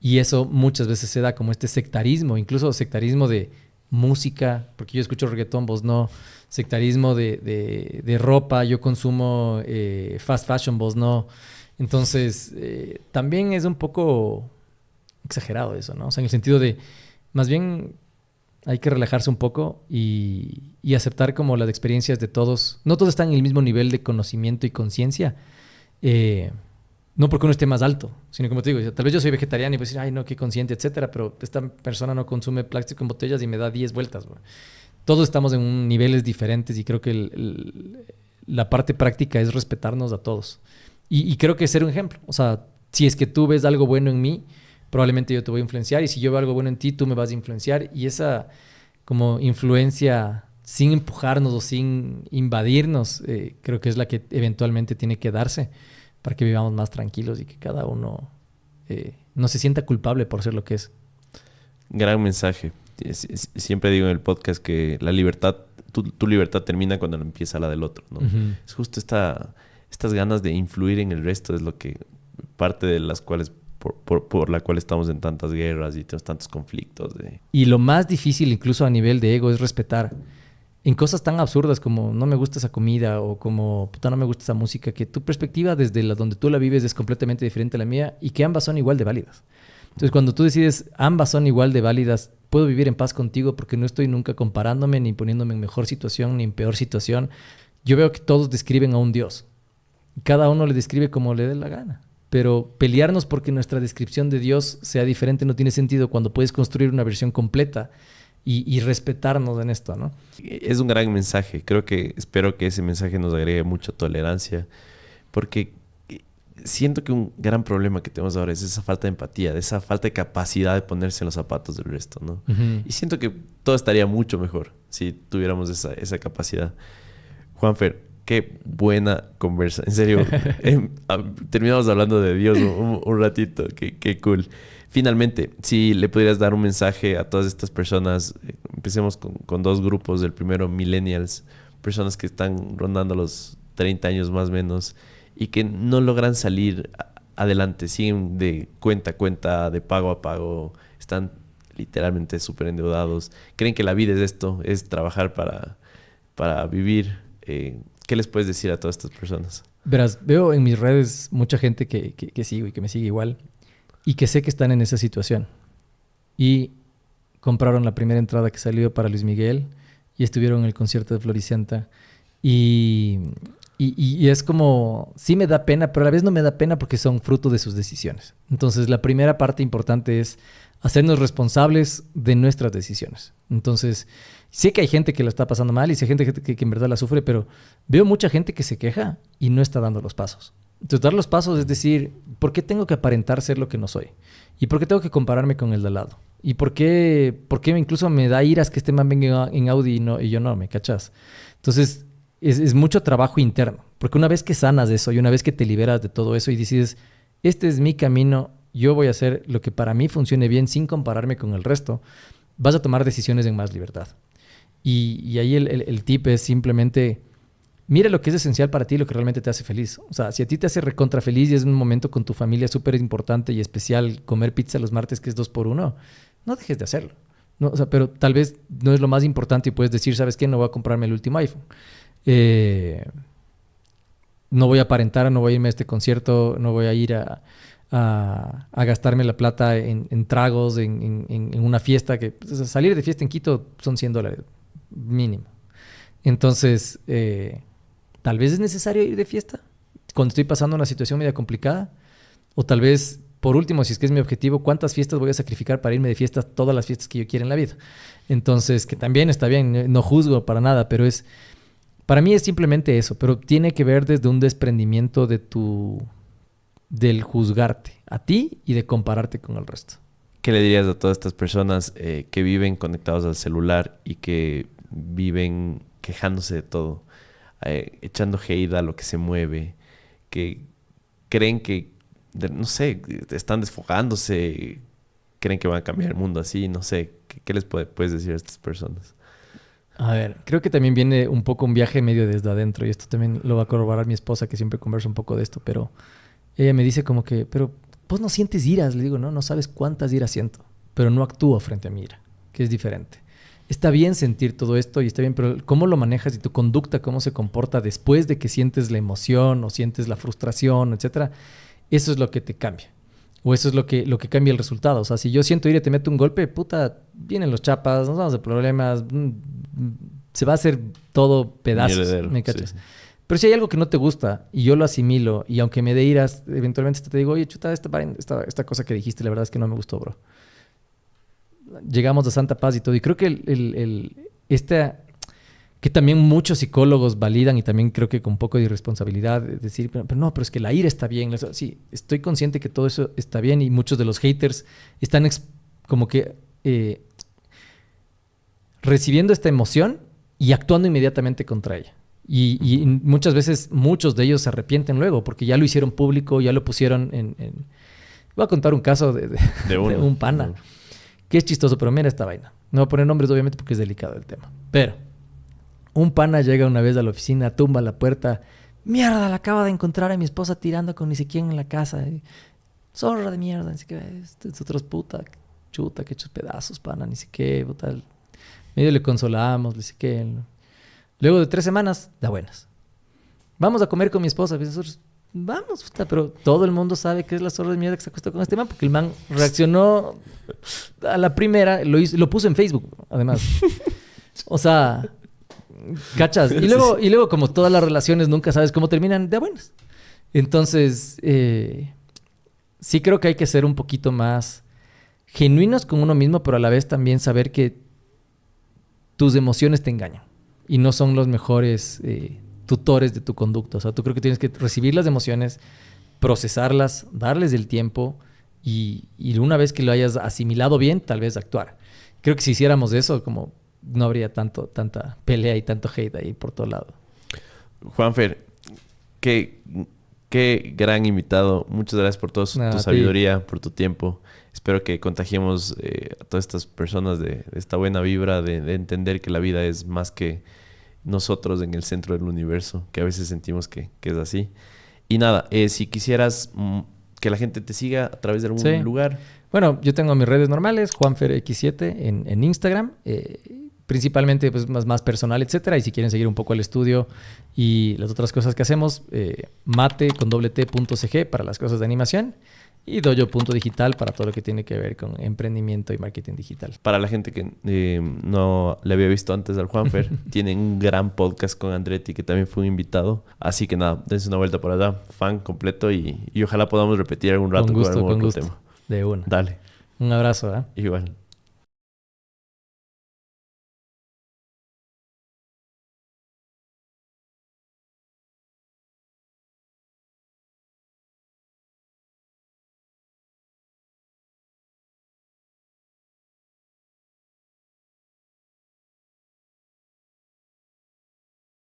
y eso muchas veces se da como este sectarismo, incluso sectarismo de música, porque yo escucho reggaetón, vos no, sectarismo de ropa, yo consumo fast fashion, vos no. Entonces también es un poco exagerado eso, ¿no? O sea, en el sentido de, más bien hay que relajarse un poco y aceptar como las experiencias de todos. No todos están en el mismo nivel de conocimiento y conciencia. No porque uno esté más alto, sino como te digo, tal vez yo soy vegetariano y voy a decir, ay, no, qué consciente, etcétera, pero esta persona no consume plástico en botellas y me da 10 vueltas, bro. Todos estamos en niveles diferentes, y creo que la parte práctica es respetarnos a todos. Y creo que ser un ejemplo. O sea, si es que tú ves algo bueno en mí, probablemente yo te voy a influenciar, y si yo veo algo bueno en ti, tú me vas a influenciar, y esa como influencia sin empujarnos o sin invadirnos, creo que es la que eventualmente tiene que darse para que vivamos más tranquilos y que cada uno no se sienta culpable por ser lo que es. Gran mensaje. Siempre digo en el podcast que la libertad, tu libertad termina cuando empieza la del otro, ¿no? Uh-huh. Es justo estas ganas de influir en el resto, es lo que parte de las cuales por la cual estamos en tantas guerras y tenemos tantos conflictos. Y lo más difícil, incluso a nivel de ego, es respetar en cosas tan absurdas como no me gusta esa comida, o como puta no me gusta esa música, que tu perspectiva desde donde tú la vives es completamente diferente a la mía, y que ambas son igual de válidas. Entonces, cuando tú decides ambas son igual de válidas, puedo vivir en paz contigo porque no estoy nunca comparándome ni poniéndome en mejor situación ni en peor situación. Yo veo que todos describen a un Dios. Cada uno le describe como le dé la gana. Pero pelearnos porque nuestra descripción de Dios sea diferente no tiene sentido cuando puedes construir una versión completa y respetarnos en esto, ¿no? Es un gran mensaje. Espero que ese mensaje nos agregue mucha tolerancia, porque siento que un gran problema que tenemos ahora es esa falta de empatía, de esa falta de capacidad de ponerse en los zapatos del resto, ¿no? Uh-huh. Y siento que todo estaría mucho mejor si tuviéramos esa capacidad. Juanfer, qué buena conversa. En serio, terminamos hablando de Dios un ratito. Qué cool. Finalmente, si le pudieras dar un mensaje a todas estas personas, empecemos con dos grupos. El primero, millennials, personas que están rondando los 30 años más o menos y que no logran salir adelante, siguen de cuenta a cuenta, de pago a pago, están literalmente súper endeudados, creen que la vida es esto, es trabajar para vivir. ¿Qué les puedes decir a todas estas personas? Verás, veo en mis redes mucha gente que sigo y que me sigue igual, y que sé que están en esa situación. Y compraron la primera entrada que salió para Luis Miguel y estuvieron en el concierto de Floricienta. Y es como, sí me da pena, pero a la vez no me da pena porque son fruto de sus decisiones. Entonces, la primera parte importante es hacernos responsables de nuestras decisiones. Entonces, sé que hay gente que la está pasando mal y sé gente que en verdad la sufre, pero veo mucha gente que se queja y no está dando los pasos. Entonces, dar los pasos es decir, ¿por qué tengo que aparentar ser lo que no soy? ¿Y por qué tengo que compararme con el de al lado? ¿Y por qué incluso me da iras que este man venga en Audi y yo no? ¿Me cachas? Entonces, es mucho trabajo interno. Porque una vez que sanas eso y una vez que te liberas de todo eso y decides, este es mi camino, yo voy a hacer lo que para mí funcione bien sin compararme con el resto, vas a tomar decisiones en más libertad. Y ahí el tip es simplemente, mira lo que es esencial para ti y lo que realmente te hace feliz. O sea, si a ti te hace recontra feliz y es un momento con tu familia súper importante y especial, comer pizza los martes que es 2x1, no dejes de hacerlo. No, o sea, pero tal vez no es lo más importante y puedes decir, ¿sabes qué? No voy a comprarme el último iPhone. No voy a aparentar, no voy a irme a este concierto, no voy a ir a a gastarme la plata en tragos, en una fiesta. Que pues, salir de fiesta en Quito son $100 mínimo. Entonces, tal vez es necesario ir de fiesta cuando estoy pasando una situación media complicada. O tal vez, por último, si es que es mi objetivo, ¿cuántas fiestas voy a sacrificar para irme de fiesta? Todas las fiestas que yo quiera en la vida. Entonces, que también está bien, no juzgo para nada, pero para mí es simplemente eso. Pero tiene que ver desde un desprendimiento del juzgarte a ti y de compararte con el resto. ¿Qué le dirías a todas estas personas que viven conectados al celular y que viven quejándose de todo, echando hate a lo que se mueve, que creen que, no sé, están desfogándose, creen que van a cambiar el mundo así, no sé, ¿qué les puedes decir a estas personas? A ver, creo que también viene un poco un viaje medio desde adentro, y esto también lo va a corroborar mi esposa, que siempre conversa un poco de esto, pero ella me dice como que, pero vos no sientes iras. Le digo, no sabes cuántas iras siento, pero no actúo frente a mi ira, que es diferente. Está bien sentir todo esto y está bien, pero cómo lo manejas y tu conducta, cómo se comporta después de que sientes la emoción o sientes la frustración, etcétera, eso es lo que te cambia. O eso es lo que cambia el resultado. O sea, si yo siento ira y te meto un golpe, puta, vienen los chapas, nos vamos de problemas, se va a hacer todo pedazos, ¿me cachas? Sí. Pero si hay algo que no te gusta y yo lo asimilo y aunque me dé iras, eventualmente te digo, oye, chuta, esta cosa que dijiste, la verdad es que no me gustó, bro. Llegamos a santa paz y todo. Y creo que que también muchos psicólogos validan, y también creo que con un poco de irresponsabilidad, decir, pero no, es que la ira está bien. Sí, estoy consciente que todo eso está bien, y muchos de los haters están como que recibiendo esta emoción y actuando inmediatamente contra ella. Y muchas veces muchos de ellos se arrepienten luego porque ya lo hicieron público, ya lo pusieron Voy a contar un caso de un pana, que es chistoso, pero mira esta vaina. No voy a poner nombres obviamente porque es delicado el tema. Pero un pana llega una vez a la oficina, tumba la puerta. Mierda, la acaba de encontrar a mi esposa tirando con ni sé quién en la casa. Zorra de mierda, ni sé qué. Nosotros, puta, chuta, que hechos pedazos, pana, ni sé qué. Puta. Medio le consolamos, ni sé qué. Luego de 3 semanas, da buenas. Vamos a comer con mi esposa. Nosotros, vamos, puta, pero todo el mundo sabe que es la zorra de mierda que se acostó con este man, porque el man reaccionó a la primera, lo puso en Facebook, además. O sea, ¿cachas? Y luego, como todas las relaciones, nunca sabes cómo terminan de buenas. Entonces, sí creo que hay que ser un poquito más genuinos con uno mismo, pero a la vez también saber que tus emociones te engañan y no son los mejores tutores de tu conducta. O sea, tú creo que tienes que recibir las emociones, procesarlas, darles el tiempo y una vez que lo hayas asimilado bien, tal vez actuar. Creo que si hiciéramos eso, como no habría tanta pelea y tanto hate ahí por todo lado. Juanfer, qué gran invitado. Muchas gracias por toda tu sabiduría, por tu tiempo. Espero que contagiemos a todas estas personas de esta buena vibra, de entender que la vida es más que nosotros en el centro del universo, que a veces sentimos que es así. Y nada, si quisieras que la gente te siga a través de algún lugar. Bueno, yo tengo mis redes normales, JuanferX7 en Instagram, principalmente pues, más personal, etcétera. Y si quieren seguir un poco el estudio y las otras cosas que hacemos, mate.cg para las cosas de animación y dojo.digital para todo lo que tiene que ver con emprendimiento y marketing digital. Para la gente que no le había visto antes al Juanfer, tienen un gran podcast con Andretti, que también fue un invitado. Así que nada, dense una vuelta por allá, fan completo, y ojalá podamos repetir algún rato con gusto. tema. De una. Dale. Un abrazo, ¿eh? Igual.